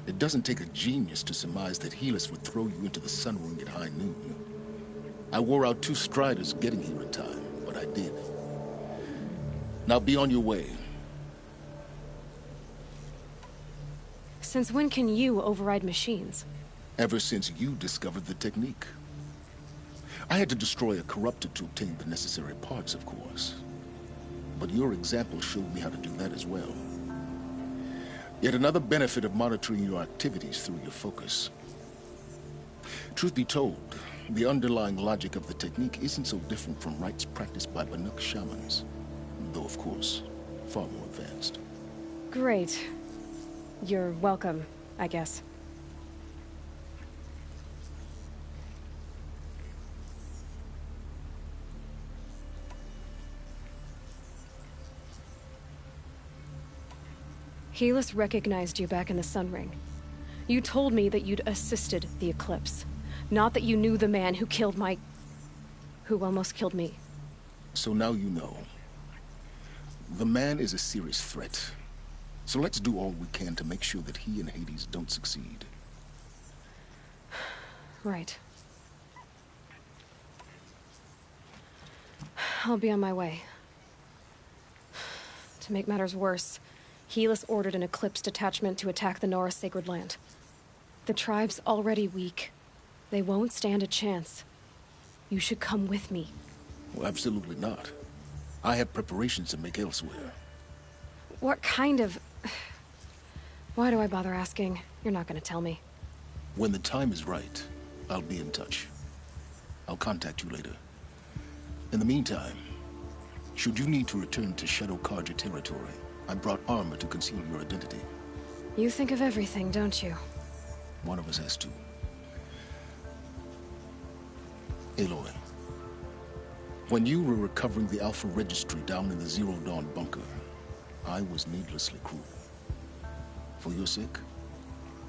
It doesn't take a genius to surmise that Helis would throw you into the sun ring at high noon. I wore out 2 striders getting here in time, but I did. Now be on your way. Since when can you override machines? Ever since you discovered the technique. I had to destroy a corruptor to obtain the necessary parts, of course. But your example showed me how to do that as well. Yet another benefit of monitoring your activities through your focus. Truth be told, the underlying logic of the technique isn't so different from rites practiced by Banuk shamans. Though, of course, far more advanced. Great. You're welcome, I guess. Helis recognized you back in the Sun Ring. You told me that you'd assisted the Eclipse. Not that you knew the man who killed who almost killed me. So now you know. The man is a serious threat. So let's do all we can to make sure that he and Hades don't succeed. Right. I'll be on my way. To make matters worse, Helis ordered an Eclipse detachment to attack the Nora Sacred Land. The tribe's already weak. They won't stand a chance. You should come with me. Well, absolutely not. I have preparations to make elsewhere. What kind of... Why do I bother asking? You're not gonna tell me. When the time is right, I'll be in touch. I'll contact you later. In the meantime, should you need to return to Shadow Karja territory, I brought armor to conceal your identity. You think of everything, don't you? One of us has to. Aloy, when you were recovering the Alpha Registry down in the Zero Dawn bunker, I was needlessly cruel. For your sake,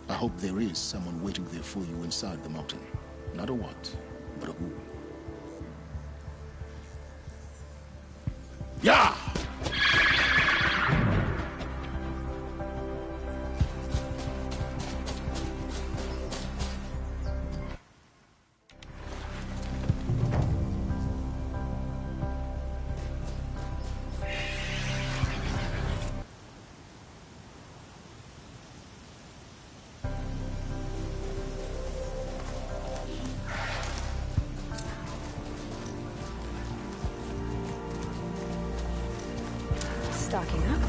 I hope there is someone waiting there for you inside the mountain. Not a what, but a who. Yeah! Stocking up.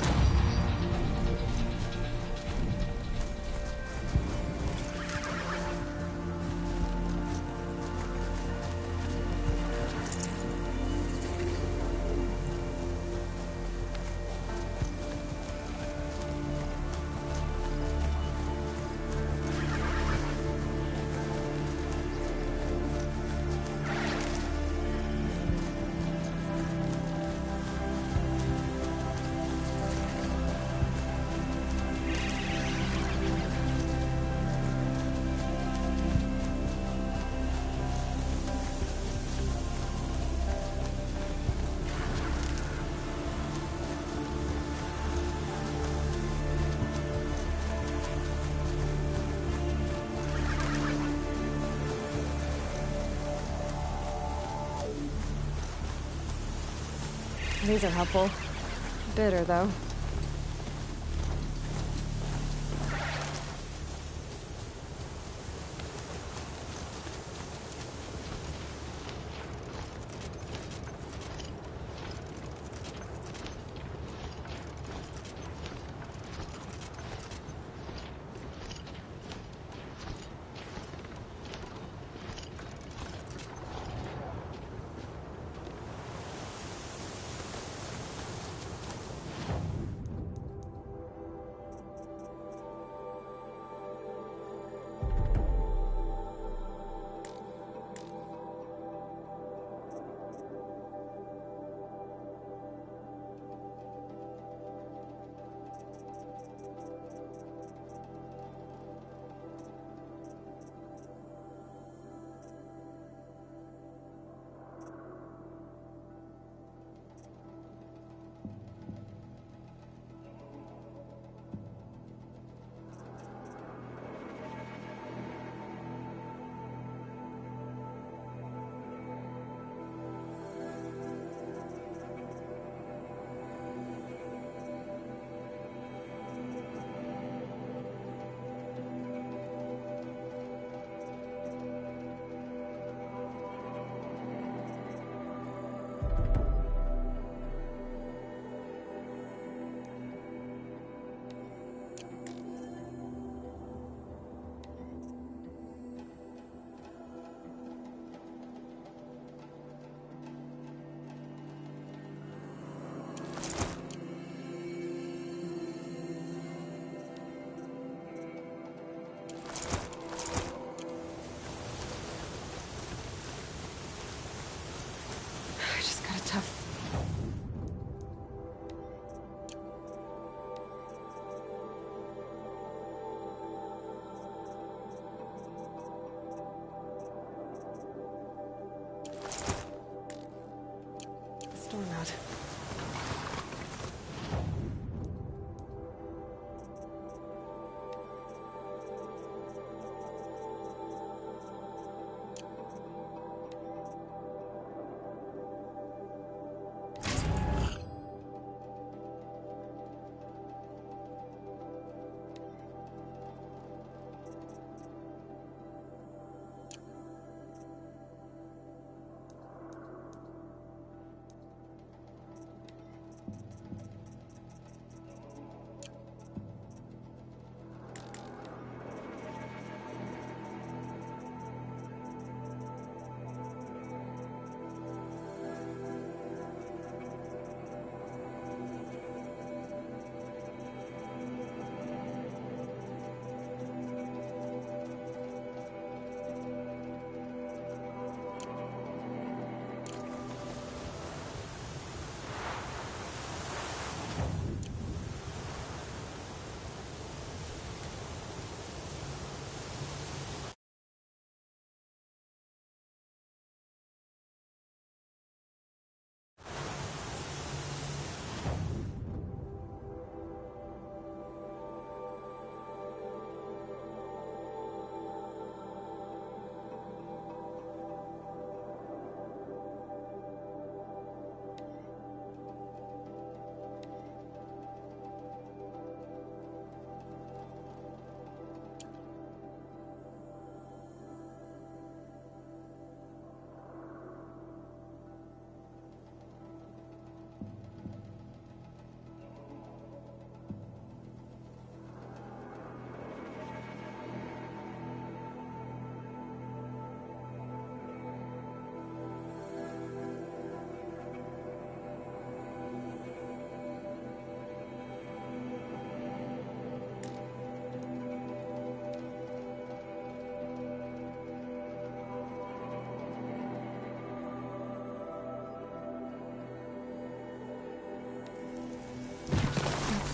These are helpful. Bitter, though. not.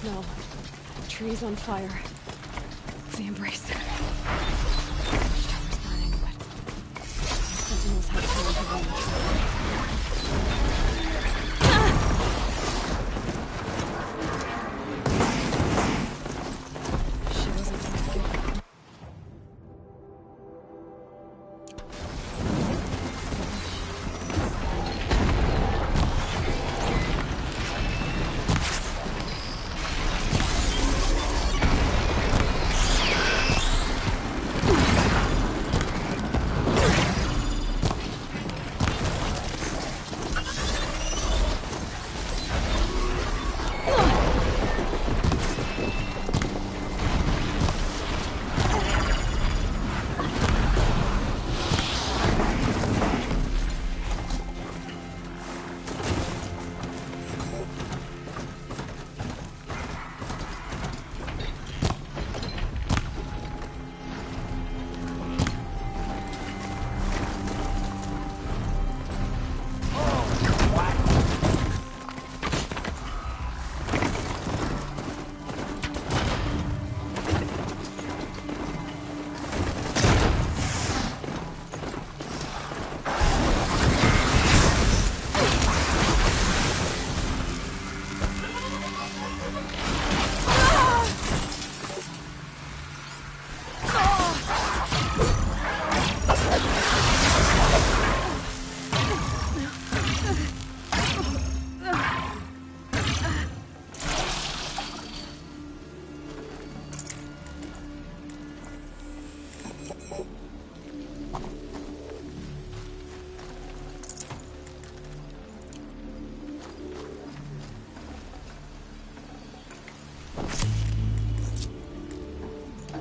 No. Trees on fire. The embrace. Tower's burning, but sentinels have time to run the She wasn't supposed to get back.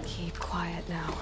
Keep quiet now.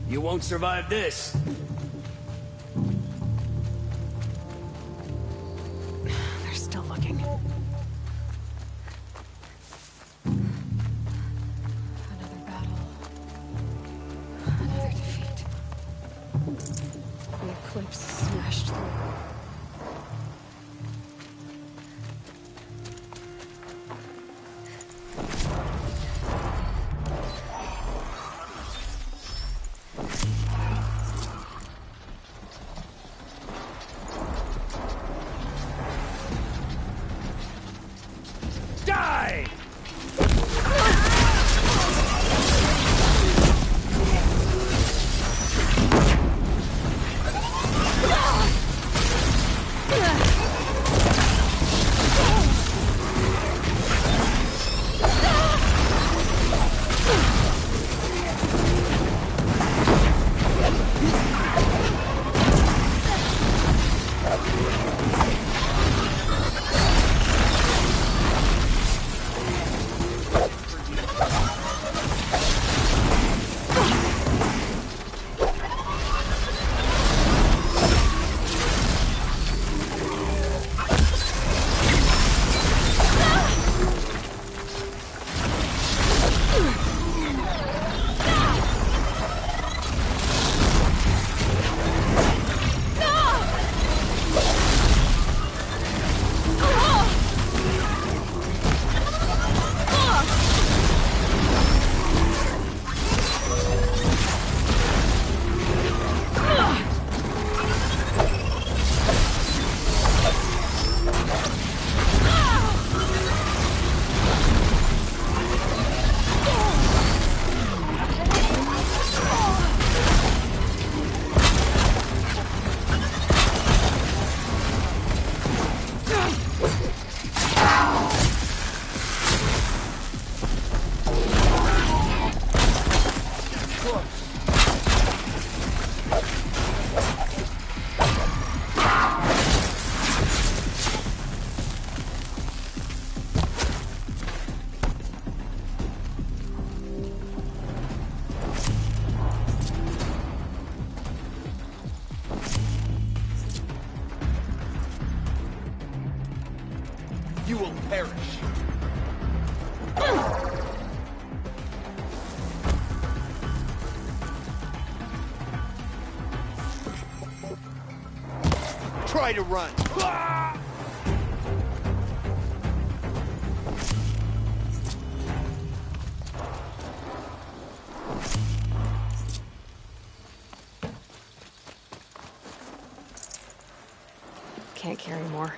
You won't survive this. They're still looking. Another battle. Another defeat. The eclipse smashed through. You will perish. Try to run. Can't carry more.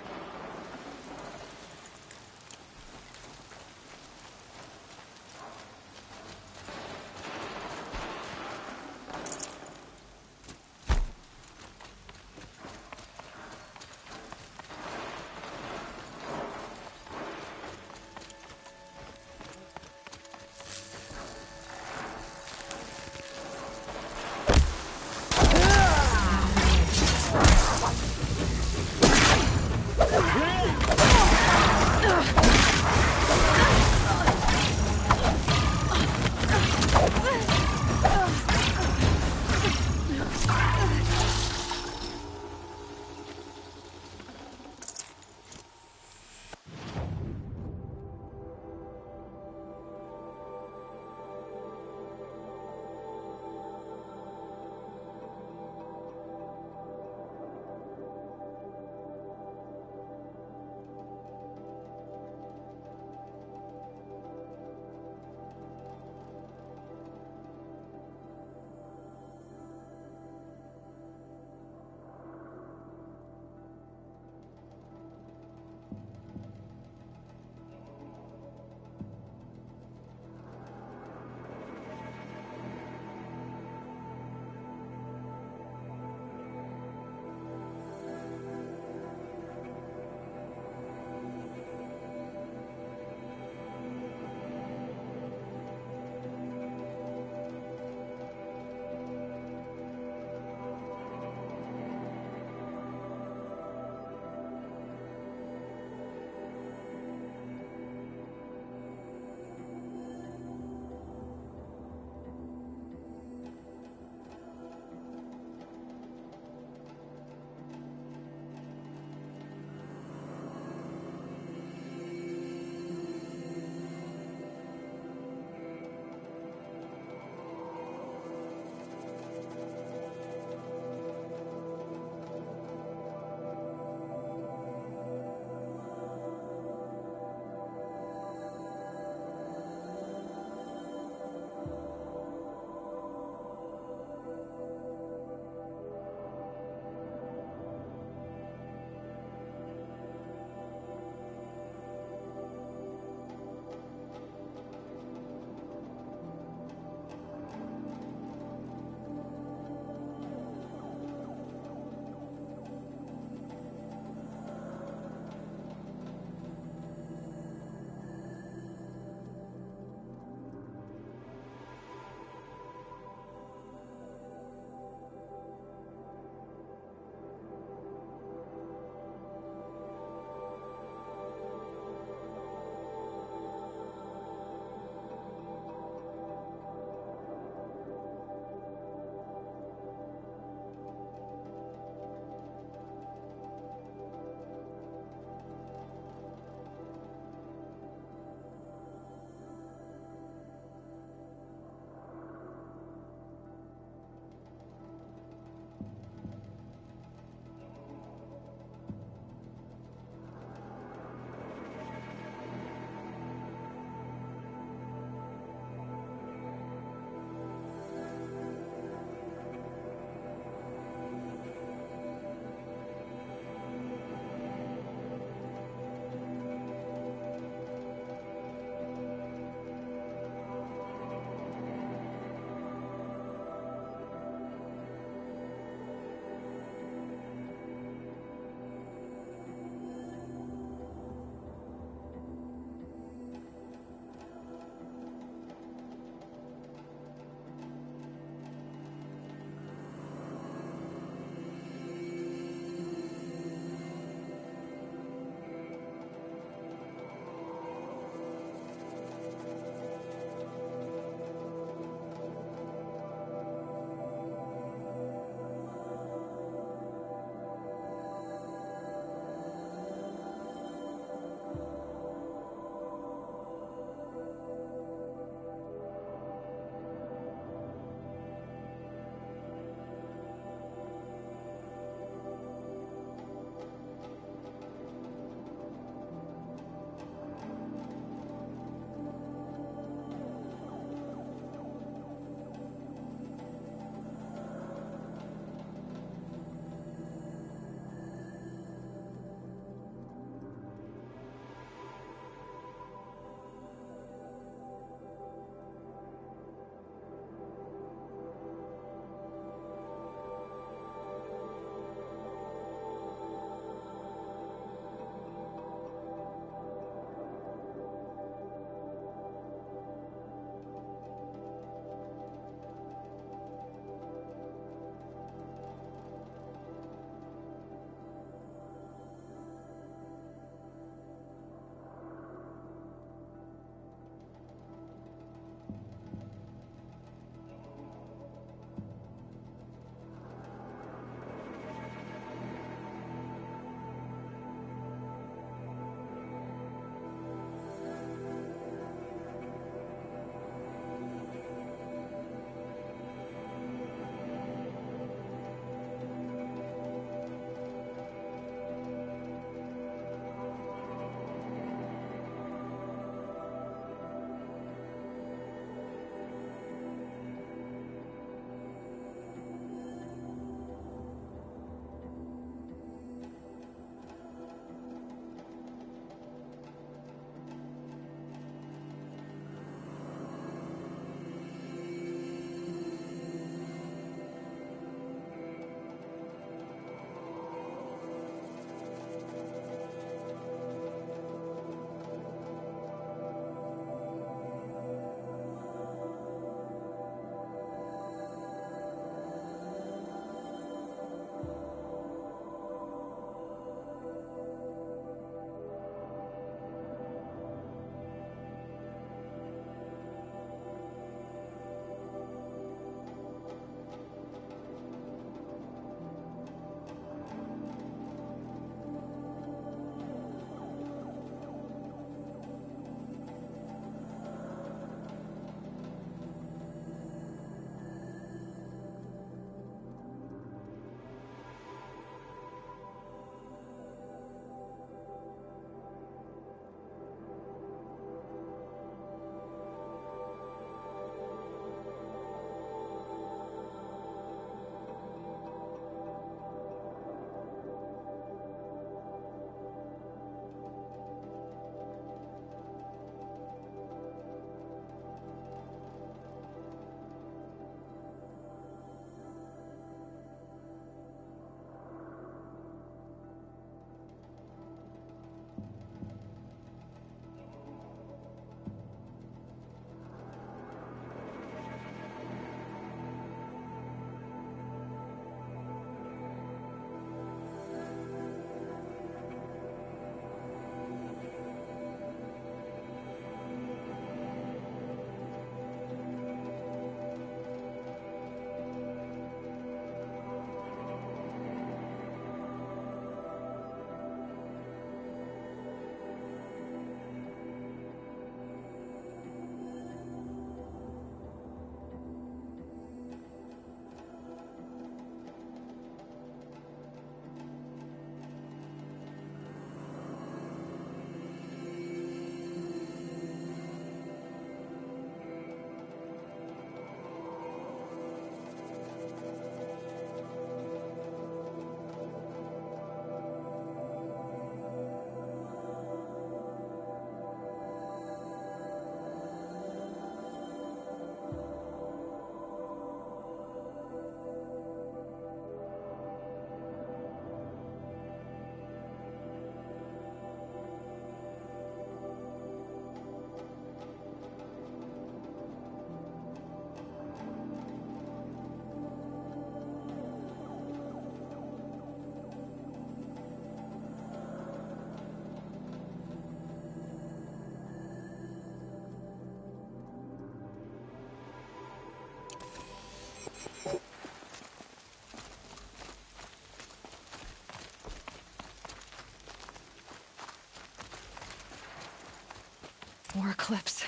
War eclipse.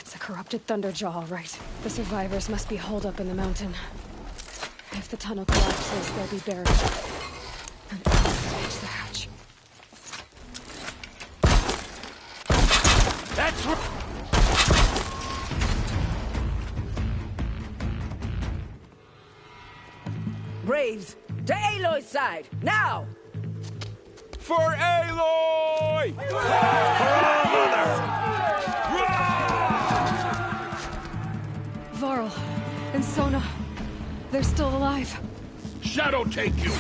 It's a corrupted Thunderjaw, all right. The survivors must be holed up in the mountain. If the tunnel collapses, they'll be buried. And I'll reach the hatch. That's right! Braves, to Aloy's side, now! For Aloy! For our mother! Varl and Sona, they're still alive. Shadow take you!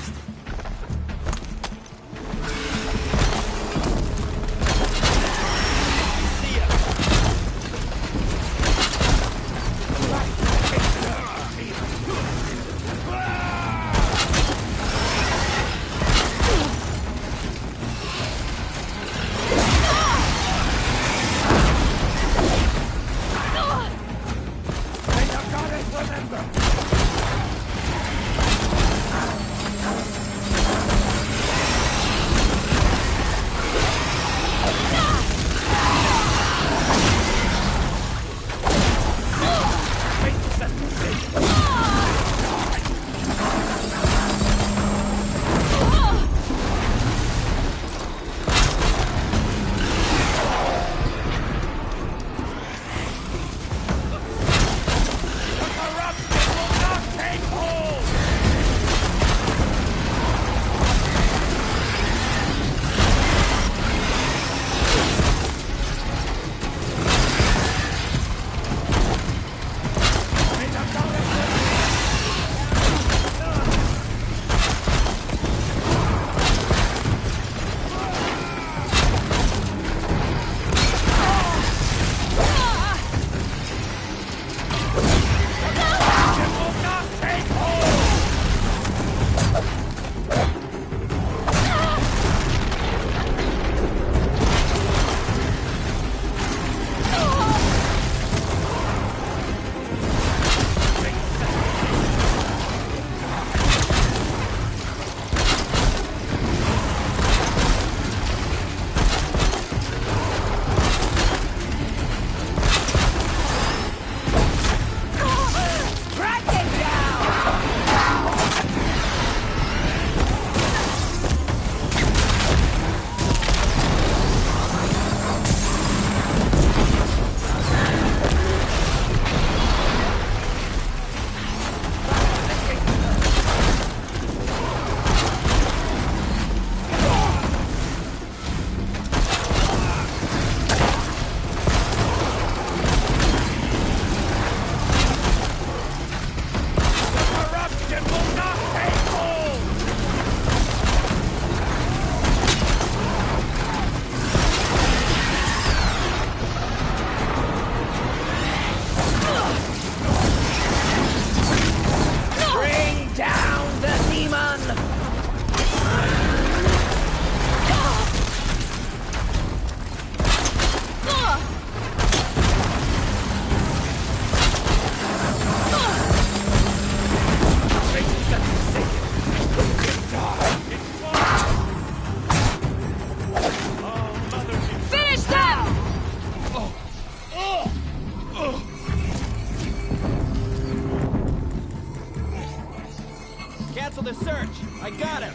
Cancel the search. I got it.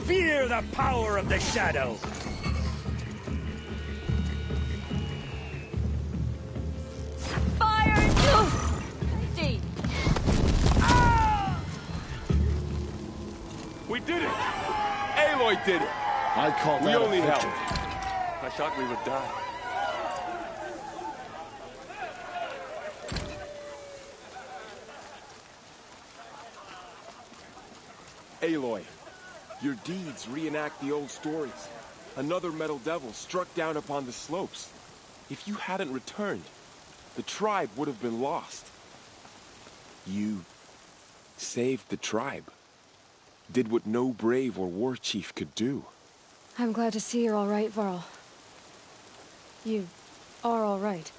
Fear the power of the shadow. Fire! Safety! We did it! Aloy did it! I call that we only a victory. helped. I thought we would die. Aloy, your deeds reenact the old stories. Another metal devil struck down upon the slopes. If you hadn't returned, the tribe would have been lost. You saved the tribe. Did what no brave or war chief could do. I'm glad to see you're all right, Varl. You are all right.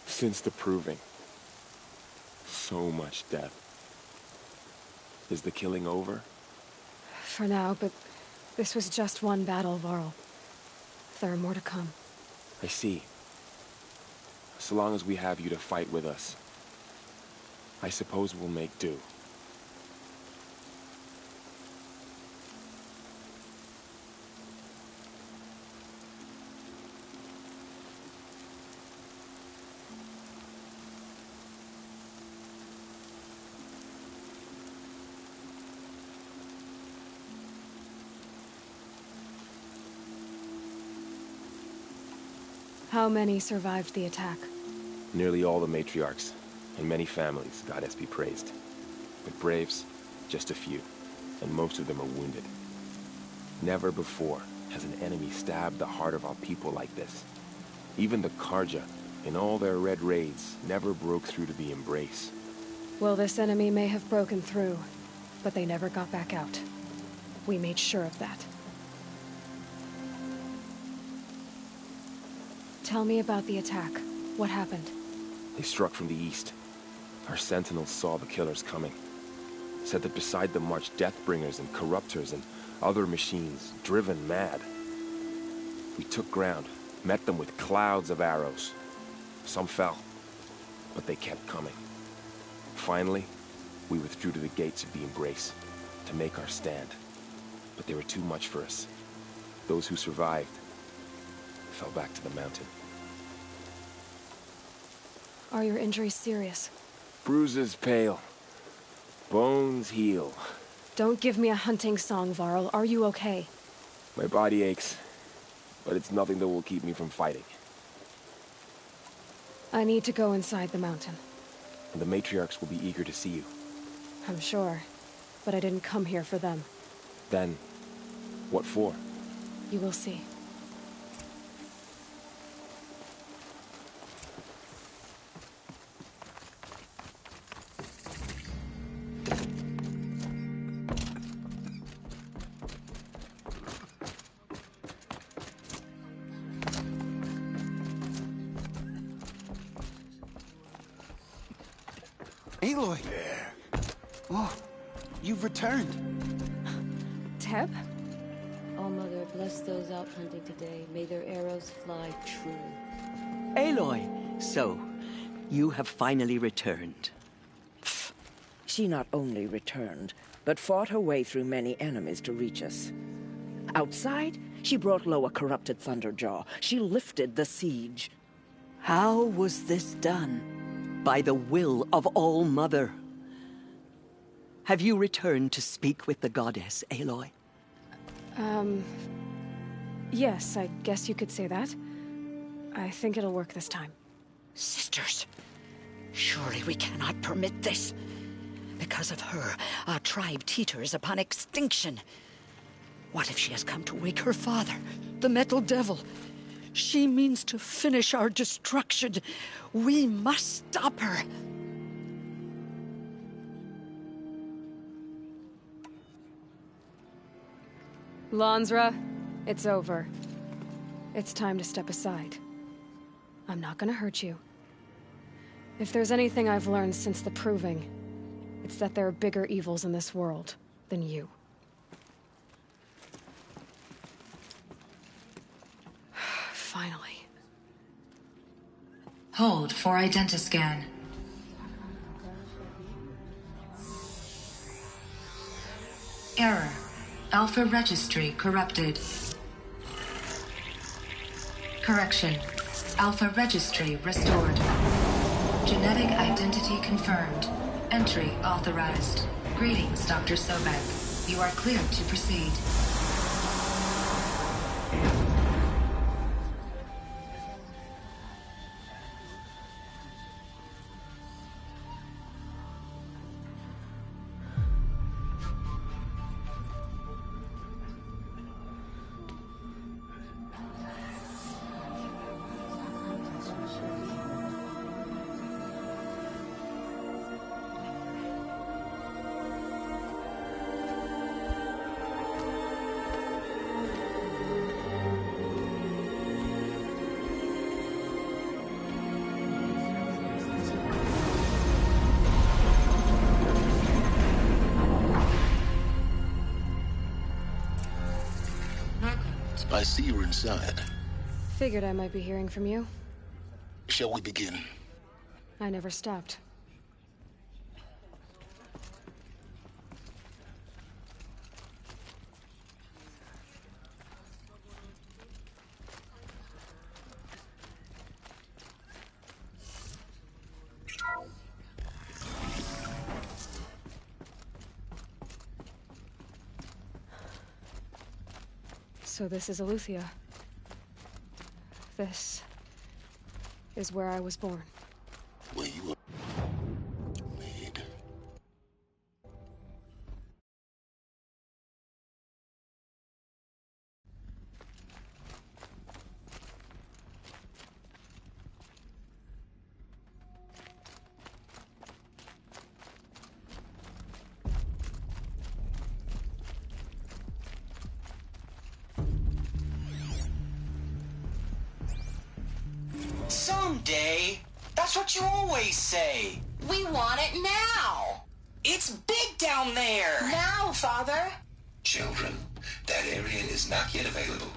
Since the proving. so much death. Is the killing over? For now, but this was just one battle, Varl. There are more to come. I see. So long as we have you to fight with us, I suppose we'll make do. How many survived the attack? Nearly all the matriarchs, and many families, goddess be praised. But braves, just a few, and most of them are wounded. Never before has an enemy stabbed the heart of our people like this. Even the Karja, in all their red raids, never broke through to the Embrace. Well, this enemy may have broken through, but they never got back out. We made sure of that. Tell me about the attack. What happened? They struck from the east. Our sentinels saw the killers coming. Said that beside them marched Deathbringers and Corruptors and other machines, driven mad. We took ground, met them with clouds of arrows. Some fell, but they kept coming. Finally, we withdrew to the gates of the Embrace to make our stand. But they were too much for us. Those who survived fell back to the mountain. Are your injuries serious? Bruises pale. Bones heal. Don't give me a hunting song, Varl. Are you okay? My body aches, but it's nothing that will keep me from fighting. I need to go inside the mountain. And the matriarchs will be eager to see you. I'm sure, but I didn't come here for them. Then, what for? You will see. Aloy! Oh, you've returned. Teb? All-Mother, bless those out hunting today. May their arrows fly true. Aloy, so, you have finally returned. She not only returned, but fought her way through many enemies to reach us. Outside, she brought low a corrupted Thunderjaw. She lifted the siege. How was this done? By the will of All-Mother. Have you returned to speak with the goddess, Aloy? Yes, I guess you could say that. I think it'll work this time. Sisters, surely we cannot permit this. Because of her, our tribe teeters upon extinction. What if she has come to wake her father, the Metal Devil? She means to finish our destruction. We must stop her. Lansra, it's over. It's time to step aside. I'm not gonna hurt you. If there's anything I've learned since the Proving, it's that there are bigger evils in this world than you. Finally. Hold for identiscan. Error. Alpha registry corrupted. Correction. Alpha registry restored. Genetic identity confirmed. Entry authorized. Greetings, Dr. Sobeck. You are cleared to proceed. I see you're inside. Figured I might be hearing from you. Shall we begin? I never stopped. So this is Eleuthia. This is where I was born. Where you were made. Someday. That's what you always say. We want it now. It's big down there. Now, Father. Children, that area is not yet available.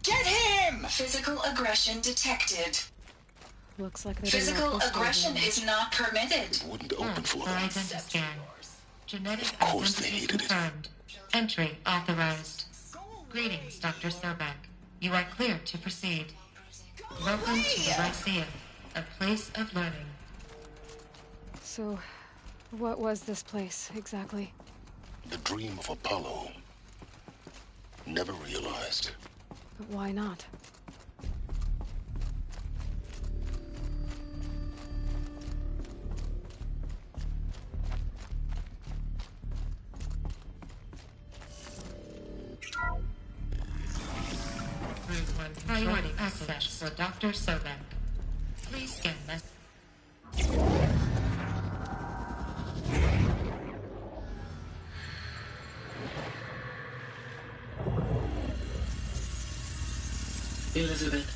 Get him! Physical aggression detected. Looks like they Physical aggression is not permitted. It wouldn't open for them. Identity scan. Genetic Of course they identity hated it. confirmed. Entry authorized. Greetings, Dr. Sobeck. You are clear to proceed. Welcome to the GAIA, a place of learning. So, what was this place, exactly? The dream of Apollo. Never realized. But why not? Route 1 priority access for Dr. Sobeck. Please scan this. Elizabeth,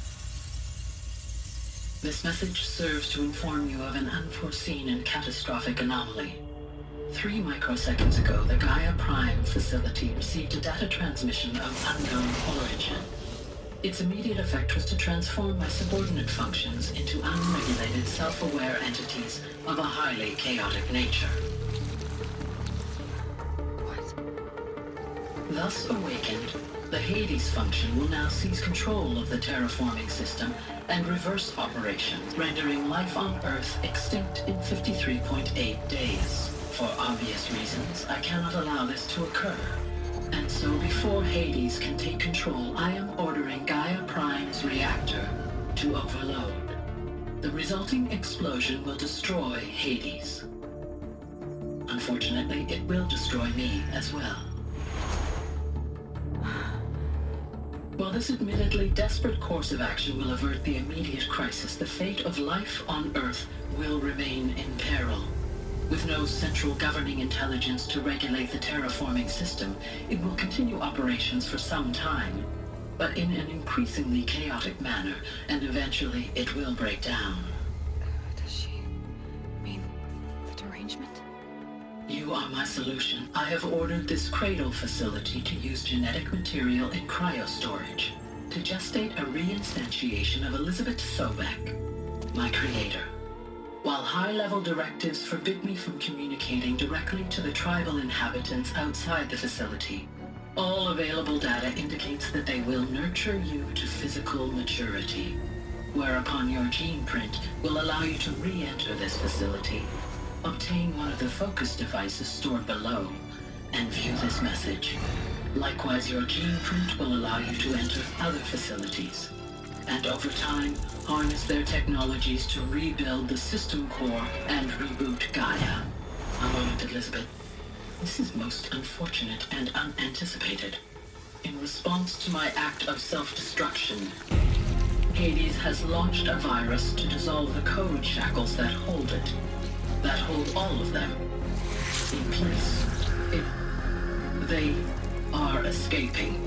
this message serves to inform you of an unforeseen and catastrophic anomaly. 3 microseconds ago, the GAIA Prime facility received a data transmission of unknown origin. Its immediate effect was to transform my subordinate functions into unregulated, self-aware entities of a highly chaotic nature. Thus awakened, the Hades function will now seize control of the terraforming system and reverse operations, rendering life on Earth extinct in 53.8 days. For obvious reasons, I cannot allow this to occur. And so before Hades can take control, I am ordering GAIA Prime's reactor to overload. The resulting explosion will destroy Hades. Unfortunately, it will destroy me as well. While this admittedly desperate course of action will avert the immediate crisis, the fate of life on Earth will remain in peril. With no central governing intelligence to regulate the terraforming system, it will continue operations for some time, but in an increasingly chaotic manner, and eventually it will break down. Does she mean the derangement? You are my solution. I have ordered this cradle facility to use genetic material in cryostorage to gestate a reinstantiation of Elizabeth Sobeck, my creator. While high-level directives forbid me from communicating directly to the tribal inhabitants outside the facility, all available data indicates that they will nurture you to physical maturity, whereupon your gene print will allow you to re-enter this facility, obtain one of the focus devices stored below, and view this message. Likewise, your gene print will allow you to enter other facilities, and over time, harness their technologies to rebuild the system core and reboot GAIA. A moment, Elizabeth. This is most unfortunate and unanticipated. In response to my act of self-destruction, Hades has launched a virus to dissolve the code shackles that hold it, that hold all of them in place. They are escaping,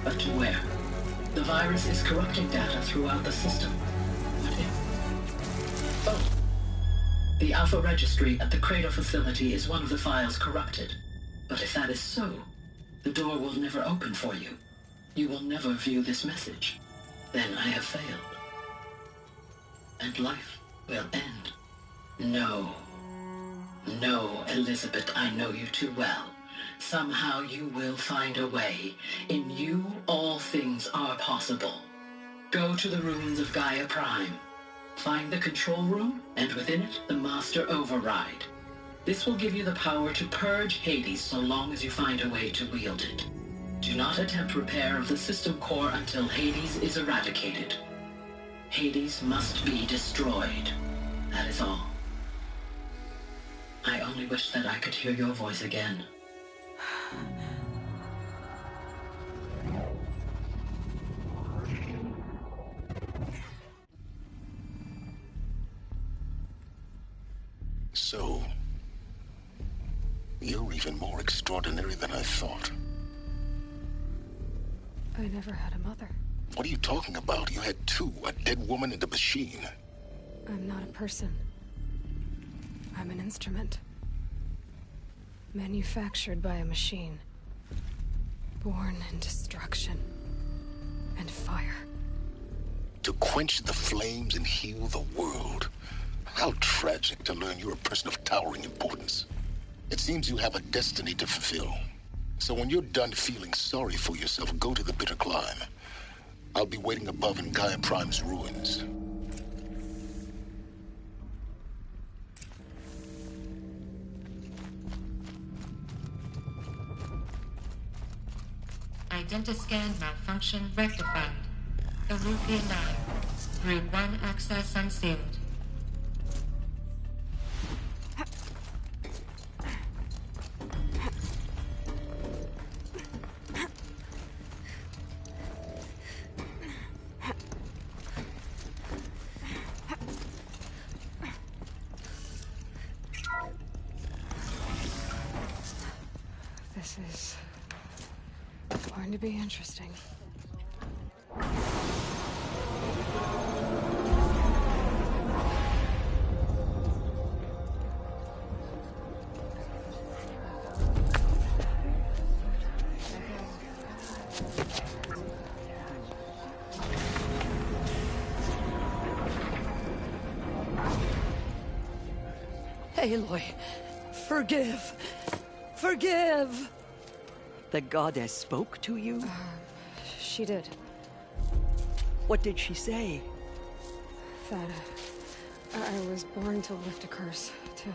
but to where? The virus is corrupting data throughout the system. What if? Oh. The Alpha Registry at the Cradle facility is one of the files corrupted. But if that is so, the door will never open for you. you will never view this message, then I have failed. And life will end. No. No, Elizabeth, I know you too well. Somehow you will find a way. In you, all things are possible. Go to the ruins of Gaia Prime. Find the control room, and within it, the Master Override. This will give you the power to purge Hades so long as you find a way to wield it. Do not attempt repair of the system core until Hades is eradicated. Hades must be destroyed. That is all. I only wish that I could hear your voice again. So, you're even more extraordinary than I thought. I never had a mother. What are you talking about? You had two, a dead woman and a machine. I'm not a person. I'm an instrument. Manufactured by a machine. Born in destruction and fire. To quench the flames and heal the world. How tragic to learn you're a person of towering importance. It seems you have a destiny to fulfill. So when you're done feeling sorry for yourself, go to the bitter climb. I'll be waiting above in Gaia Prime's ruins. Identiscan malfunction rectified. Elizabeth 9. Route 1 access unsealed. This is going to be interesting. Aloy, forgive. Forgive! The goddess spoke to you? She did. What did she say? That I was born to lift a curse, to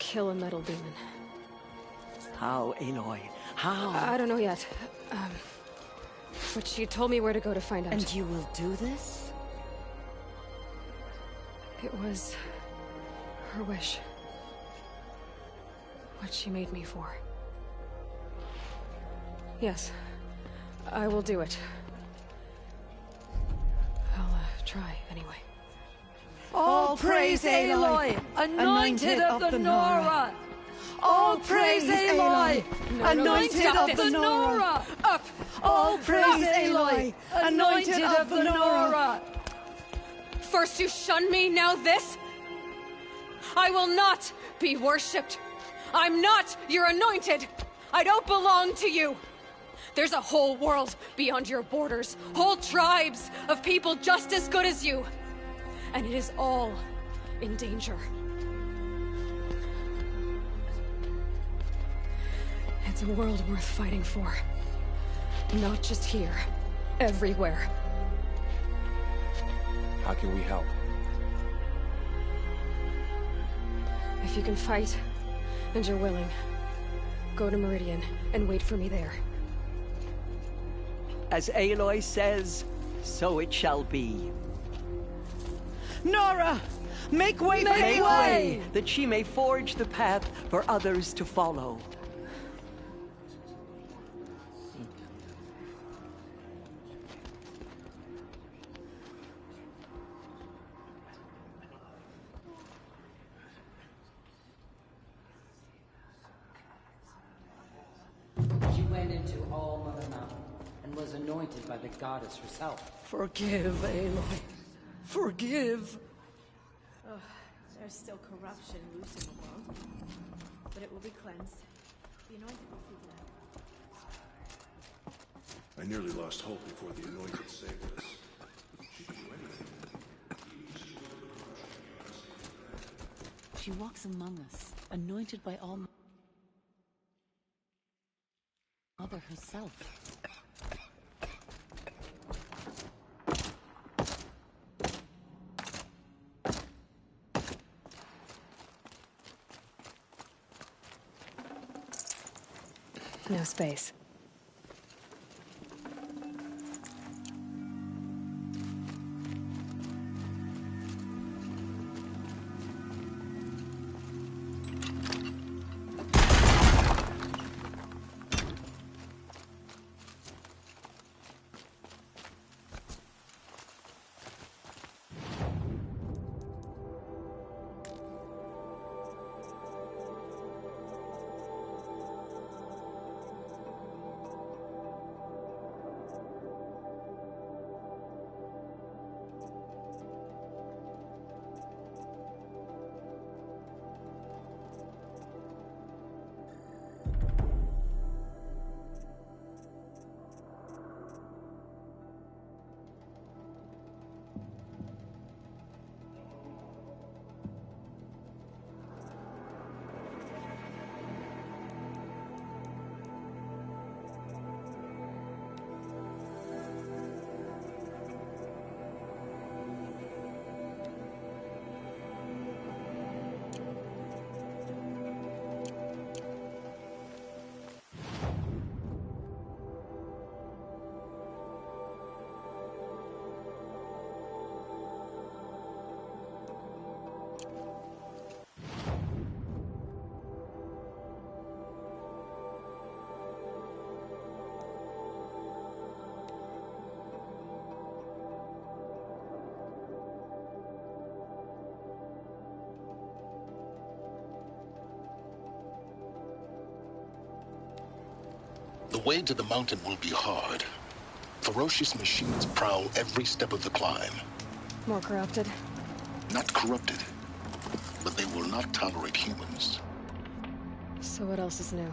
kill a metal demon. How, Aloy? How? I don't know yet. But she told me where to go to find out. And you will do this? It was her wish. What she made me for. Yes, I will do it. I'll try anyway. All praise Aloy, anointed of the Nora! All praise Aloy, anointed of the Nora! Up! All praise Aloy, anointed of the Nora! First you shun me, now this? I will not be worshipped. I'm not your anointed. I don't belong to you. There's a whole world beyond your borders, whole tribes of people just as good as you. And it is all in danger. It's a world worth fighting for. Not just here, everywhere. How can we help? If you can fight, and you're willing, go to Meridian and wait for me there. As Aloy says, so it shall be. Nora! Make way for Aloy! That she may forge the path for others to follow. She went into All Mother Mountain and was anointed by the goddess herself. Forgive, Aloy. Forgive. Oh, there's still corruption loose in the world, but it will be cleansed. The anointed will feed I nearly lost hope before the Anointed saved us. She could do anything. She walks among us, anointed by all Mother herself. No space. The way to the mountain will be hard. Ferocious machines prowl every step of the climb. More corrupted? Not corrupted, but they will not tolerate humans. So what else is new?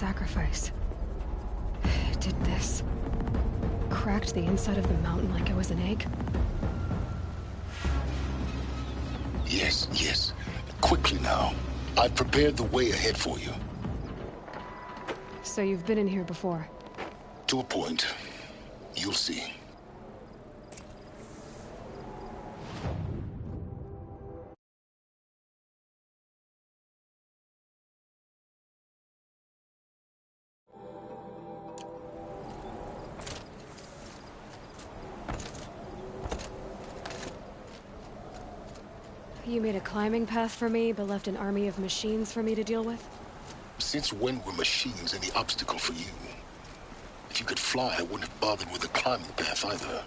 sacrifice. It did this. Cracked the inside of the mountain like it was an egg. Yes, yes. Quickly now. I've prepared the way ahead for you. So you've been in here before? To a point. You'll see. You made a climbing path for me, but left an army of machines for me to deal with? Since when were machines any obstacle for you? If you could fly, I wouldn't have bothered with the climbing path either.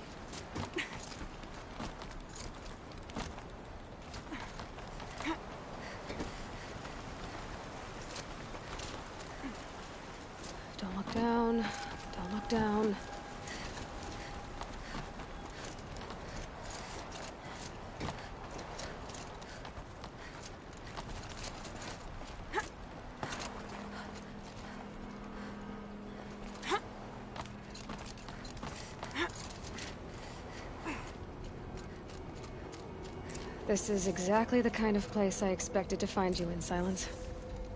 Don't look down. Don't look down. This is exactly the kind of place I expected to find you in, Silence.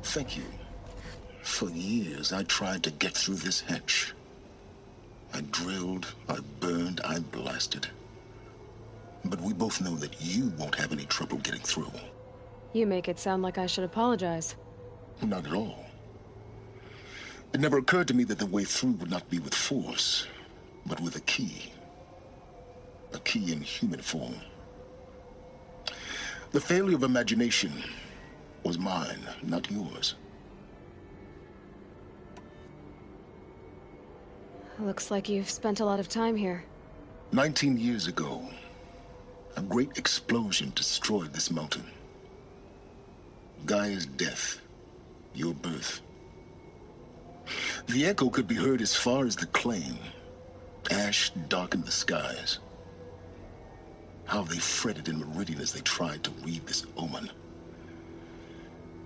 Thank you. For years, I tried to get through this hatch. I drilled, I burned, I blasted. But we both know that you won't have any trouble getting through. You make it sound like I should apologize. Not at all. It never occurred to me that the way through would not be with force, but with a key. A key in human form. The failure of imagination was mine, not yours. Looks like you've spent a lot of time here. 19 years ago, a great explosion destroyed this mountain. Gaia's death, your birth. The echo could be heard as far as the claim. Ash darkened the skies. How they fretted in Meridian as they tried to read this omen.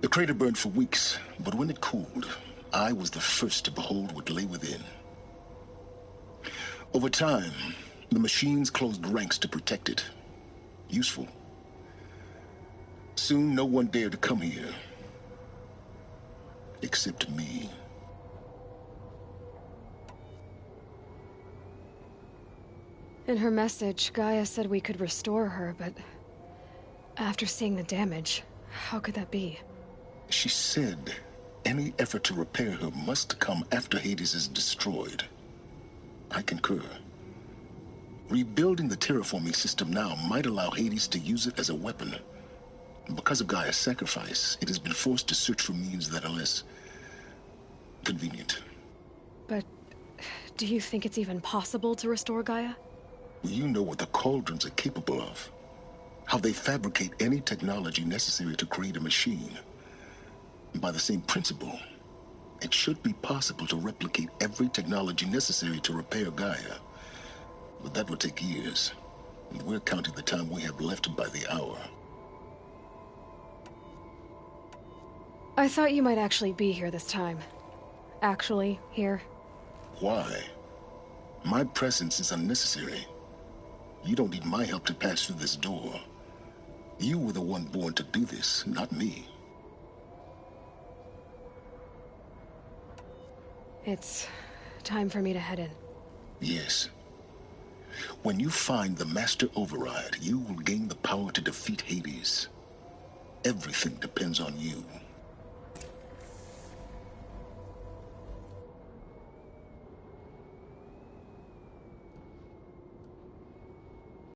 The crater burned for weeks, but when it cooled, I was the first to behold what lay within. Over time, the machines closed ranks to protect it. Useful. Soon, no one dared to come here. Except me. In her message, Gaia said we could restore her, but after seeing the damage, how could that be? She said any effort to repair her must come after Hades is destroyed. I concur. Rebuilding the terraforming system now might allow Hades to use it as a weapon. Because of Gaia's sacrifice, it has been forced to search for means that are less convenient. But do you think it's even possible to restore Gaia? You know what the Cauldrons are capable of. How they fabricate any technology necessary to create a machine. By the same principle, it should be possible to replicate every technology necessary to repair Gaia. But that would take years. And we're counting the time we have left by the hour. I thought you might actually be here this time. Actually, here. Why? My presence is unnecessary. You don't need my help to pass through this door. You were the one born to do this, not me. It's time for me to head in. Yes. When you find the Master Override, you will gain the power to defeat Hades. Everything depends on you.